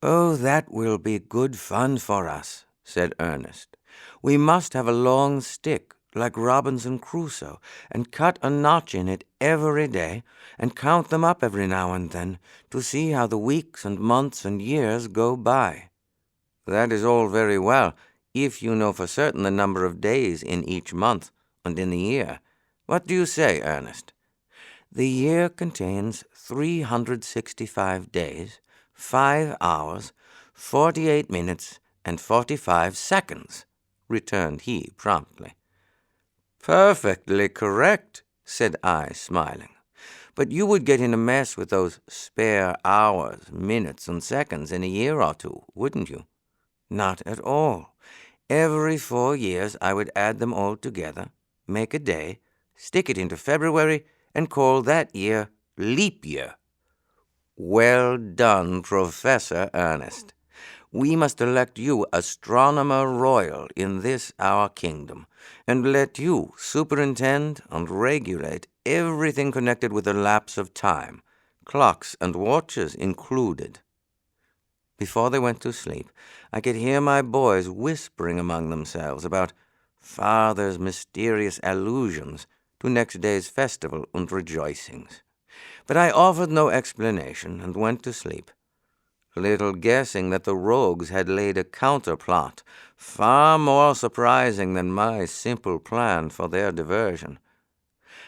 "Oh, that will be good fun for us," said Ernest. "We must have a long stick, like Robinson Crusoe, and cut a notch in it every day, and count them up every now and then, to see how the weeks and months and years go by." "That is all very well, if you know for certain the number of days in each month and in the year. What do you say, Ernest?" "The year contains 365 days, 5 hours, 48 minutes, and 45 seconds," returned he promptly. "Perfectly correct," said I, smiling. "But you would get in a mess with those spare hours, minutes, and seconds in a year or two, wouldn't you?" "Not at all. Every 4 years I would add them all together, make a day, stick it into February, and call that year leap year." "Well done, Professor Ernest. We must elect you Astronomer Royal in this our kingdom, and let you superintend and regulate everything connected with the lapse of time, clocks and watches included." Before they went to sleep, I could hear my boys whispering among themselves about father's mysterious allusions to next day's festival and rejoicings. But I offered no explanation and went to sleep, little guessing that the rogues had laid a counterplot far more surprising than my simple plan for their diversion.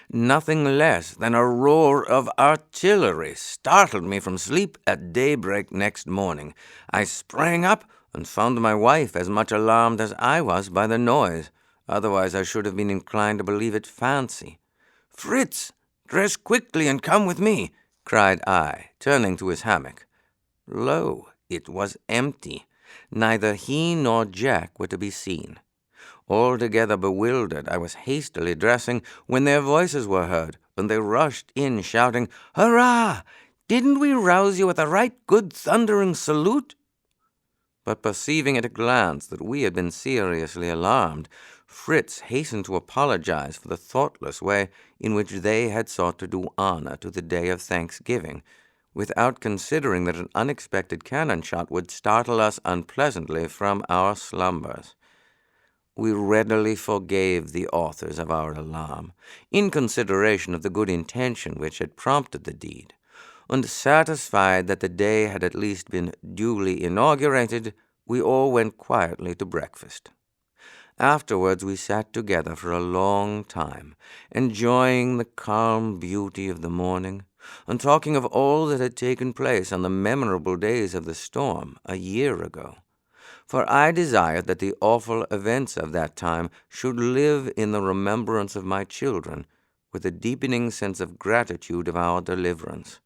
Nothing less than a roar of artillery startled me from sleep at daybreak next morning. I sprang up and found my wife as much alarmed as I was by the noise. Otherwise I should have been inclined to believe it fancy. "Fritz, dress quickly and come with me," cried I, turning to his hammock. Lo, it was empty. Neither he nor Jack were to be seen. Altogether bewildered, I was hastily dressing when their voices were heard, and they rushed in, shouting, "Hurrah! Didn't we rouse you with a right good thundering salute?" But perceiving at a glance that we had been seriously alarmed, Fritz hastened to apologize for the thoughtless way in which they had sought to do honor to the day of Thanksgiving, without considering that an unexpected cannon shot would startle us unpleasantly from our slumbers. We readily forgave the authors of our alarm, in consideration of the good intention which had prompted the deed, and satisfied that the day had at least been duly inaugurated, we all went quietly to breakfast. Afterwards we sat together for a long time, enjoying the calm beauty of the morning, and talking of all that had taken place on the memorable days of the storm a year ago. For I desired that the awful events of that time should live in the remembrance of my children, with a deepening sense of gratitude of our deliverance.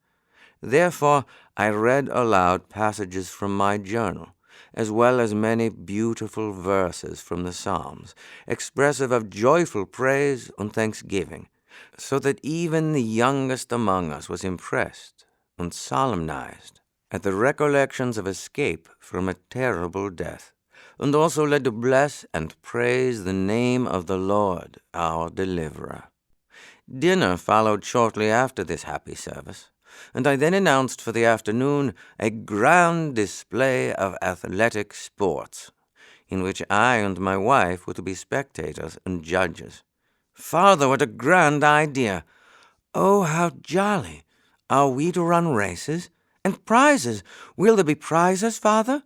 Therefore I read aloud passages from my journal, as well as many beautiful verses from the Psalms, expressive of joyful praise and thanksgiving, so that even the youngest among us was impressed and solemnized at the recollections of escape from a terrible death, and also led to bless and praise the name of the Lord, our deliverer. Dinner followed shortly after this happy service, and I then announced for the afternoon a grand display of athletic sports, in which I and my wife were to be spectators and judges. "Father, what a grand idea! Oh, how jolly! Are we to run races? And prizes? Will there be prizes, Father?"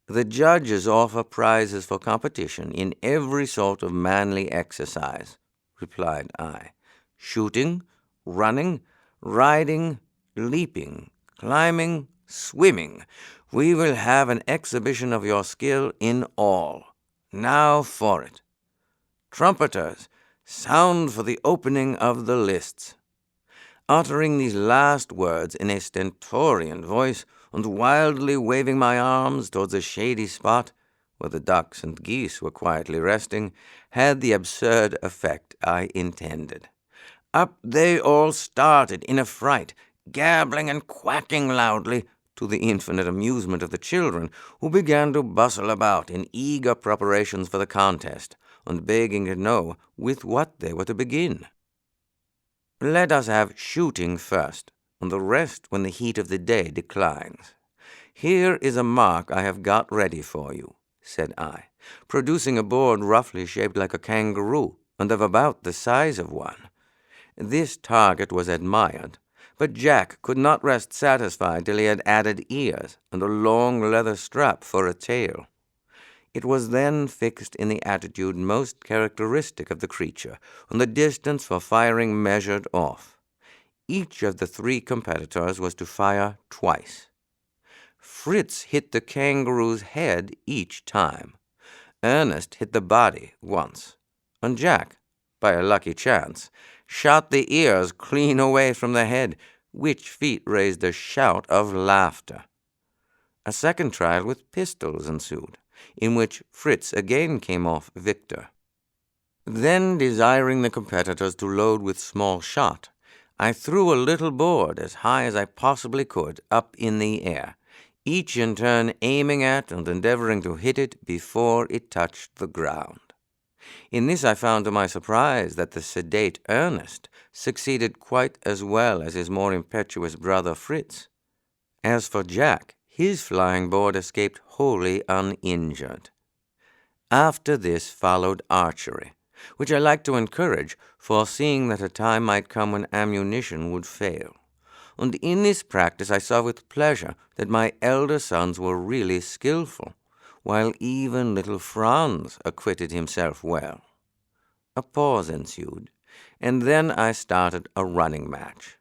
"The judges offer prizes for competition in every sort of manly exercise," replied I. "Shooting, running, riding, leaping, climbing, swimming. We will have an exhibition of your skill in all. Now for it. Trumpeters, sound for the opening of the lists." Uttering these last words in a stentorian voice, and wildly waving my arms towards a shady spot, where the ducks and geese were quietly resting, had the absurd effect I intended. Up they all started in a fright, gabbling and quacking loudly, to the infinite amusement of the children, who began to bustle about in eager preparations for the contest, and begging to know with what they were to begin. "Let us have shooting first, and the rest when the heat of the day declines. "Here is a mark I have got ready for you," said I, producing a board roughly shaped like a kangaroo and of about the size of one. This target was admired, but Jack could not rest satisfied till he had added ears and a long leather strap for a tail. It was then fixed in the attitude most characteristic of the creature, and the distance for firing measured off. Each of the 3 competitors was to fire twice. Fritz hit the kangaroo's head each time. Ernest hit the body once, and Jack, by a lucky chance, shot the ears clean away from the head, which feat raised a shout of laughter. A second trial with pistols ensued, in which Fritz again came off victor. Then, desiring the competitors to load with small shot, I threw a little board as high as I possibly could up in the air, each in turn aiming at and endeavoring to hit it before it touched the ground. In this I found to my surprise that the sedate Ernest succeeded quite as well as his more impetuous brother Fritz. As for Jack, his flying board escaped wholly uninjured. After this followed archery, which I liked to encourage, foreseeing that a time might come when ammunition would fail. And in this practice I saw with pleasure that my elder sons were really skillful, while even little Franz acquitted himself well. A pause ensued, and then I started a running match.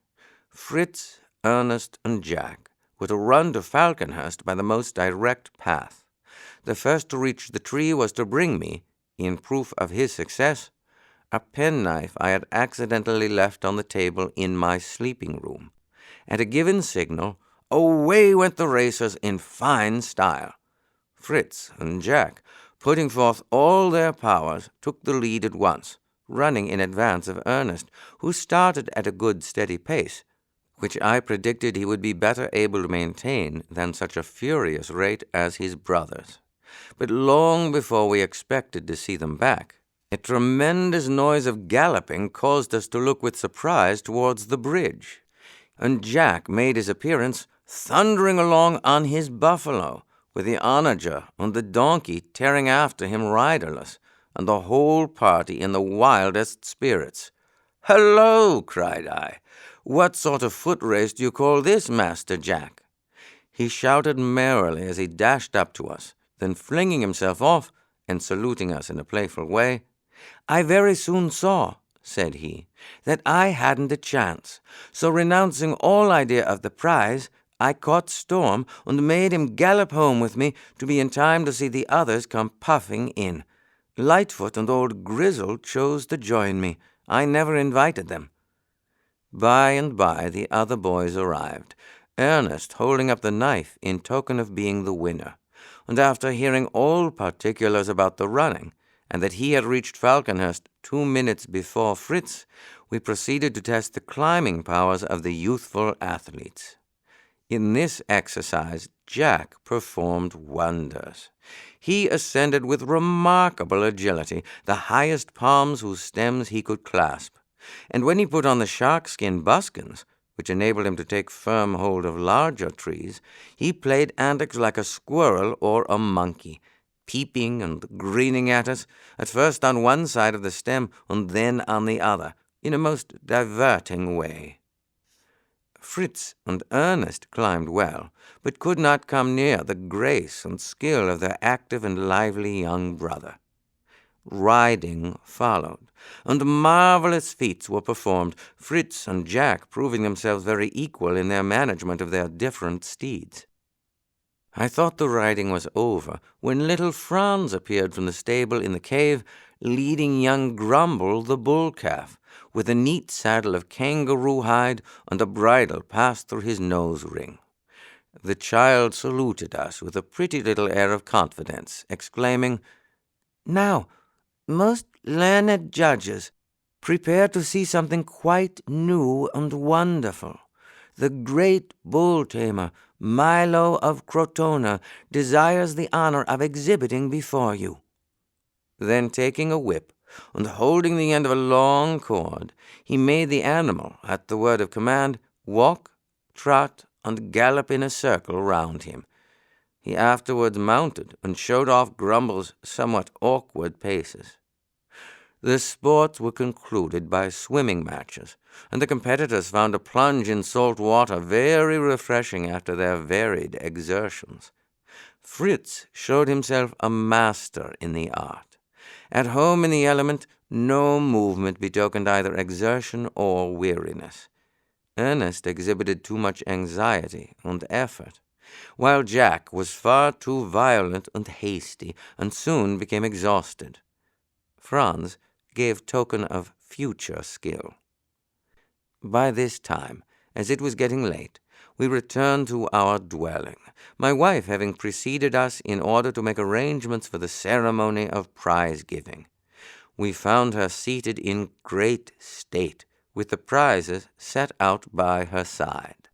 Fritz, Ernest, and Jack were to run to Falconhurst by the most direct path. The first to reach the tree was to bring me, in proof of his success, a penknife I had accidentally left on the table in my sleeping room. At a given signal, away went the racers in fine style. Fritz and Jack, putting forth all their powers, took the lead at once, running in advance of Ernest, who started at a good steady pace, which I predicted he would be better able to maintain than such a furious rate as his brothers. But long before we expected to see them back, a tremendous noise of galloping caused us to look with surprise towards the bridge, and Jack made his appearance thundering along on his buffalo, with the onager and the donkey tearing after him riderless, and the whole party in the wildest spirits. "Hello!" cried I. "What sort of foot race do you call this, Master Jack?" He shouted merrily as he dashed up to us, then flinging himself off, and saluting us in a playful way, "I very soon saw," said he, "that I hadn't a chance, so renouncing all idea of the prize, I caught Storm and made him gallop home with me to be in time to see the others come puffing in. Lightfoot and old Grizzle chose to join me. I never invited them." By and by the other boys arrived, Ernest holding up the knife in token of being the winner, and after hearing all particulars about the running, and that he had reached Falconhurst 2 minutes before Fritz, we proceeded to test the climbing powers of the youthful athletes. In this exercise Jack performed wonders. He ascended with remarkable agility the highest palms whose stems he could clasp, and when he put on the shark-skin buskins, which enabled him to take firm hold of larger trees, he played antics like a squirrel or a monkey, peeping and grinning at us, at first on one side of the stem and then on the other, in a most diverting way. Fritz and Ernest climbed well, but could not come near the grace and skill of their active and lively young brother. Riding followed, and marvelous feats were performed, Fritz and Jack proving themselves very equal in their management of their different steeds. I thought the riding was over, when little Franz appeared from the stable in the cave, leading young Grumble the bull-calf, with a neat saddle of kangaroo hide and a bridle passed through his nose-ring. The child saluted us with a pretty little air of confidence, exclaiming, "Now, most learned judges, prepare to see something quite new and wonderful. The great bull-tamer, Milo of Crotona, desires the honor of exhibiting before you." Then taking a whip, and holding the end of a long cord, he made the animal, at the word of command, walk, trot, and gallop in a circle round him, He afterwards mounted and showed off Grumble's somewhat awkward paces. The sports were concluded by swimming matches, and the competitors found a plunge in salt water very refreshing after their varied exertions. Fritz showed himself a master in the art. At home in the element, no movement betokened either exertion or weariness. Ernest exhibited too much anxiety and effort, while Jack was far too violent and hasty, and soon became exhausted. Franz gave token of future skill. By this time, as it was getting late, we returned to our dwelling, my wife having preceded us in order to make arrangements for the ceremony of prize-giving. We found her seated in great state, with the prizes set out by her side.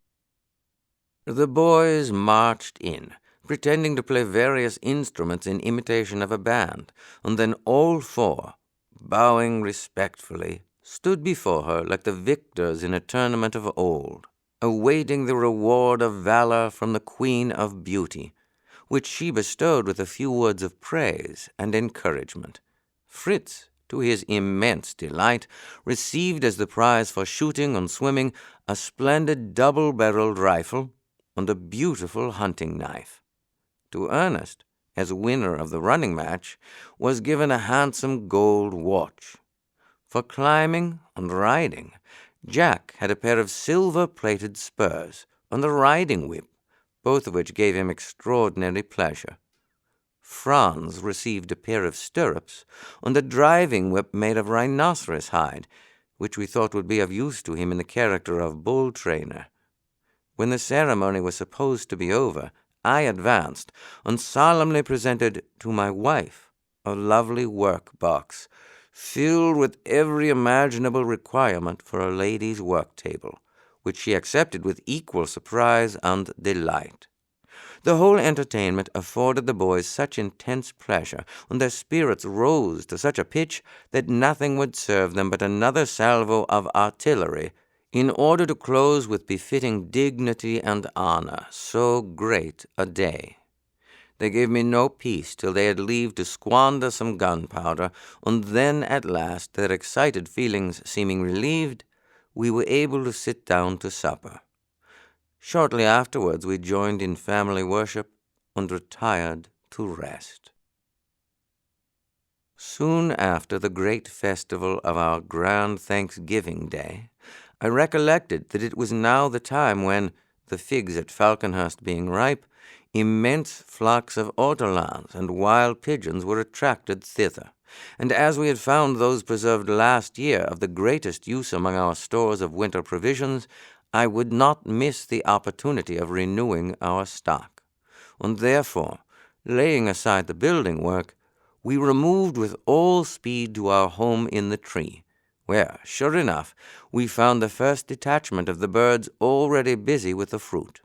The boys marched in, pretending to play various instruments in imitation of a band, and then all four, bowing respectfully, stood before her like the victors in a tournament of old, awaiting the reward of valor from the Queen of Beauty, which she bestowed with a few words of praise and encouragement. Fritz, to his immense delight, received as the prize for shooting and swimming a splendid double-barreled rifle and a beautiful hunting knife. To Ernest, as winner of the running match, was given a handsome gold watch. For climbing and riding, Jack had a pair of silver-plated spurs and a riding whip, both of which gave him extraordinary pleasure. Franz received a pair of stirrups and a driving whip made of rhinoceros hide, which we thought would be of use to him in the character of bull-trainer. When the ceremony was supposed to be over, I advanced and solemnly presented to my wife a lovely work-box, filled with every imaginable requirement for a lady's work-table, which she accepted with equal surprise and delight. The whole entertainment afforded the boys such intense pleasure, and their spirits rose to such a pitch that nothing would serve them but another salvo of artillery, in order to close with befitting dignity and honor so great a day. They gave me no peace till they had leave to squander some gunpowder, and then at last, their excited feelings seeming relieved, we were able to sit down to supper. Shortly afterwards we joined in family worship and retired to rest. Soon after the great festival of our grand Thanksgiving Day, I recollected that it was now the time when, the figs at Falconhurst being ripe, immense flocks of ortolans and wild pigeons were attracted thither, and as we had found those preserved last year of the greatest use among our stores of winter provisions, I would not miss the opportunity of renewing our stock, and therefore, laying aside the building work, we removed with all speed to our home in the tree, where, sure enough, we found the first detachment of the birds already busy with the fruit.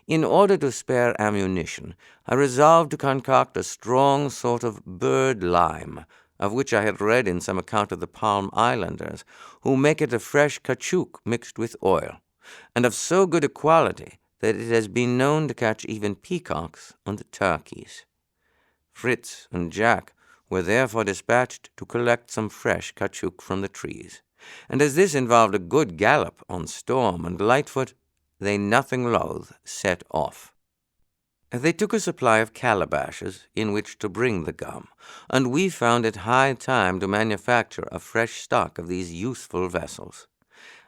In order to spare ammunition, I resolved to concoct a strong sort of bird lime, of which I had read in some account of the Palm Islanders, who make it a fresh caoutchouc mixed with oil, and of so good a quality that it has been known to catch even peacocks and turkeys. Fritz and Jack were therefore dispatched to collect some fresh caoutchouc from the trees, and as this involved a good gallop on Storm and Lightfoot, they nothing loath set off. They took a supply of calabashes in which to bring the gum, and we found it high time to manufacture a fresh stock of these useful vessels.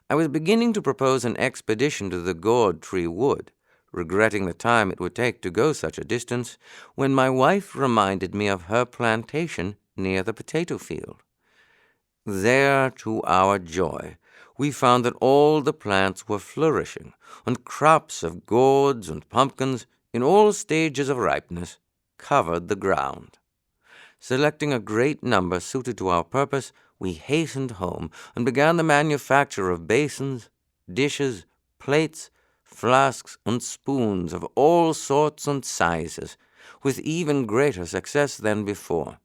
I was beginning to propose an expedition to the gourd tree wood, regretting the time it would take to go such a distance, when my wife reminded me of her plantation near the potato field. There, to our joy, we found that all the plants were flourishing, and crops of gourds and pumpkins, in all stages of ripeness, covered the ground. Selecting a great number suited to our purpose, we hastened home and began the manufacture of basins, dishes, plates, flasks, and spoons of all sorts and sizes, with even greater success than before.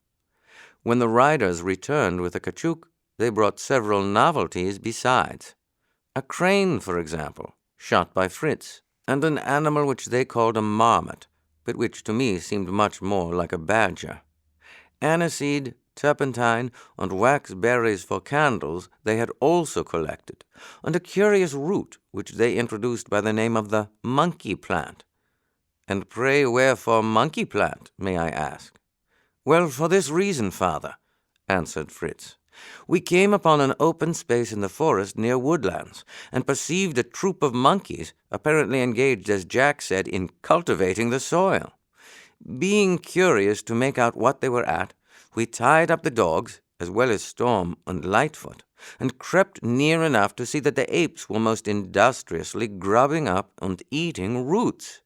When the riders returned with the caoutchouc, they brought several novelties besides. A crane, for example, shot by Fritz, and an animal which they called a marmot, but which to me seemed much more like a badger. Aniseed, turpentine, and wax berries for candles they had also collected, and a curious root which they introduced by the name of the monkey plant. And pray wherefore monkey plant, may I ask? Well, for this reason, father, answered Fritz. We came upon an open space in the forest near Woodlands, and perceived a troop of monkeys, apparently engaged, as Jack said, in cultivating the soil. Being curious to make out what they were at, we tied up the dogs, as well as Storm and Lightfoot, and crept near enough to see that the apes were most industriously grubbing up and eating roots.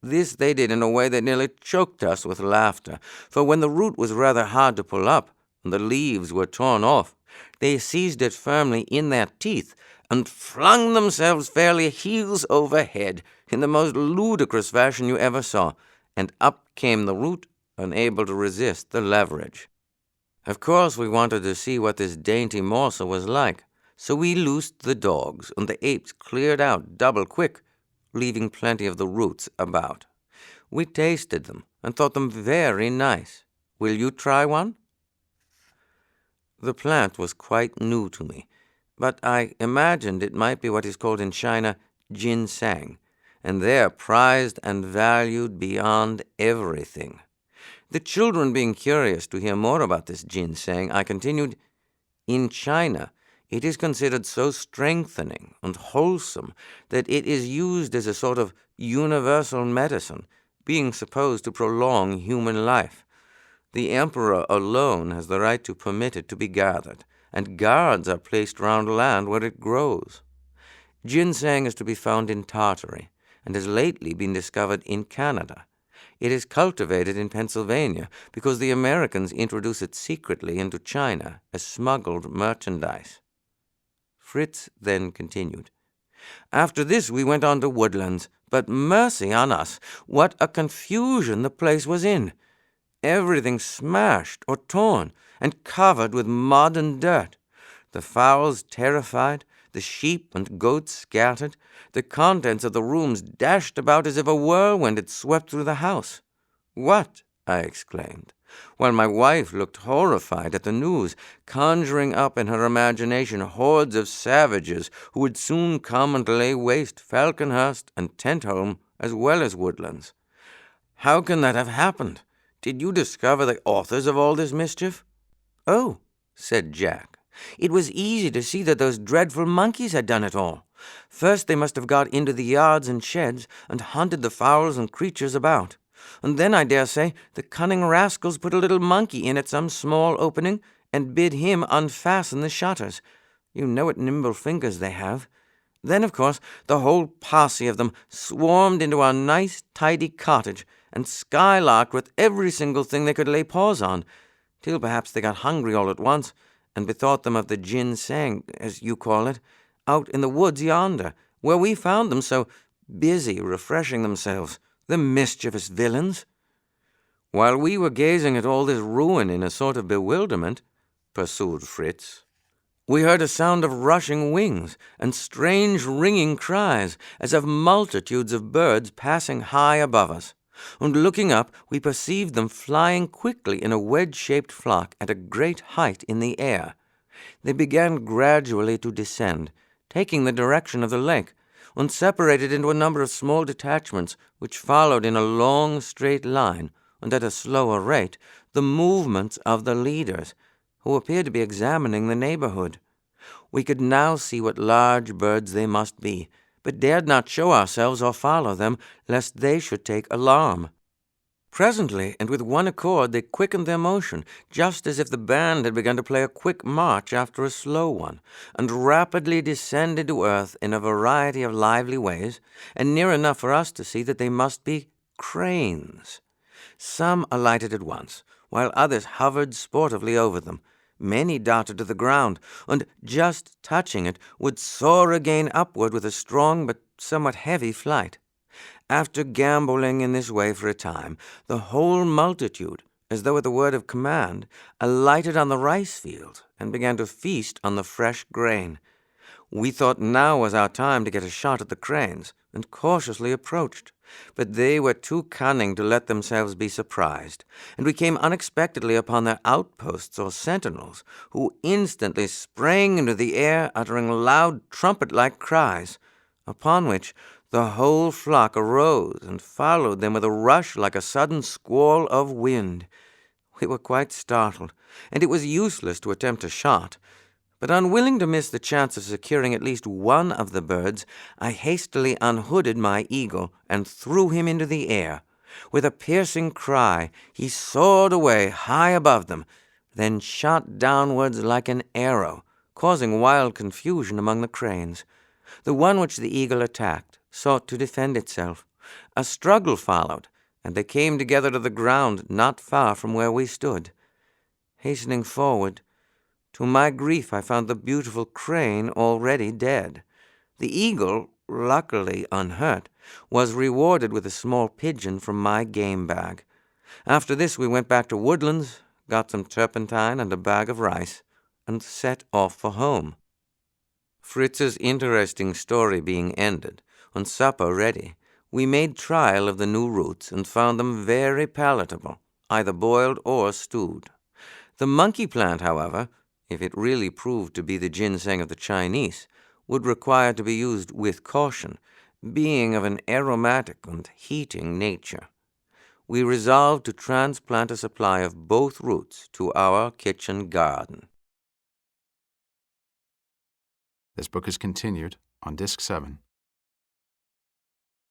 This they did in a way that nearly choked us with laughter, for when the root was rather hard to pull up, and the leaves were torn off, they seized it firmly in their teeth, and flung themselves fairly heels over head, in the most ludicrous fashion you ever saw, and up came the root, unable to resist the leverage. Of course we wanted to see what this dainty morsel was like, so we loosed the dogs, and the apes cleared out double quick, leaving plenty of the roots about. We tasted them, and thought them very nice. Will you try one? The plant was quite new to me, but I imagined it might be what is called in China ginseng, and there prized and valued beyond everything. The children being curious to hear more about this ginseng, I continued, in China, it is considered so strengthening and wholesome that it is used as a sort of universal medicine, being supposed to prolong human life. The emperor alone has the right to permit it to be gathered, and guards are placed round land where it grows. Ginseng is to be found in Tartary, and has lately been discovered in Canada. It is cultivated in Pennsylvania because the Americans introduce it secretly into China as smuggled merchandise. Fritz then continued. After this we went on to Woodlands, but mercy on us, what a confusion the place was in! Everything smashed or torn, and covered with mud and dirt. The fowls terrified, the sheep and goats scattered, the contents of the rooms dashed about as if a whirlwind had swept through the house. What? I exclaimed, while my wife looked horrified at the news, conjuring up in her imagination hordes of savages who would soon come and lay waste Falconhurst and Tentholm as well as Woodlands. How can that have happened? Did you discover the authors of all this mischief? Oh, said Jack, it was easy to see that those dreadful monkeys had done it all. First they must have got into the yards and sheds and hunted the fowls and creatures about. And then, I dare say, the cunning rascals put a little monkey in at some small opening and bid him unfasten the shutters. You know what nimble fingers they have. Then, of course, the whole posse of them swarmed into our nice, tidy cottage and skylarked with every single thing they could lay paws on, till perhaps they got hungry all at once and bethought them of the ginseng, as you call it, out in the woods yonder, where we found them so busy refreshing themselves. The mischievous villains! While we were gazing at all this ruin in a sort of bewilderment, pursued Fritz, we heard a sound of rushing wings and strange ringing cries, as of multitudes of birds passing high above us, and looking up we perceived them flying quickly in a wedge-shaped flock at a great height in the air. They began gradually to descend, taking the direction of the lake, and separated into a number of small detachments which followed in a long straight line, and at a slower rate, the movements of the leaders, who appeared to be examining the neighborhood. We could now see what large birds they must be, but dared not show ourselves or follow them, lest they should take alarm. Presently, and with one accord, they quickened their motion, just as if the band had begun to play a quick march after a slow one, and rapidly descended to earth in a variety of lively ways, and near enough for us to see that they must be cranes. Some alighted at once, while others hovered sportively over them. Many darted to the ground, and, just touching it, would soar again upward with a strong but somewhat heavy flight. After gambolling in this way for a time, the whole multitude, as though at the word of command, alighted on the rice field and began to feast on the fresh grain. We thought now was our time to get a shot at the cranes, and cautiously approached. But they were too cunning to let themselves be surprised, and we came unexpectedly upon their outposts or sentinels, who instantly sprang into the air, uttering loud trumpet-like cries, upon which the whole flock arose and followed them with a rush like a sudden squall of wind. We were quite startled, and it was useless to attempt a shot. But unwilling to miss the chance of securing at least one of the birds, I hastily unhooded my eagle and threw him into the air. With a piercing cry, he soared away high above them, then shot downwards like an arrow, causing wild confusion among the cranes. The one which the eagle attacked sought to defend itself. A struggle followed, and they came together to the ground not far from where we stood. Hastening forward, to my grief I found the beautiful crane already dead. The eagle, luckily unhurt, was rewarded with a small pigeon from my game bag. After this we went back to Woodlands, got some turpentine and a bag of rice, and set off for home. Fritz's interesting story being ended, and supper ready, we made trial of the new roots and found them very palatable, either boiled or stewed. The monkey plant, however, if it really proved to be the ginseng of the Chinese, would require to be used with caution, being of an aromatic and heating nature. We resolved to transplant a supply of both roots to our kitchen garden. This book is continued on Disc 7.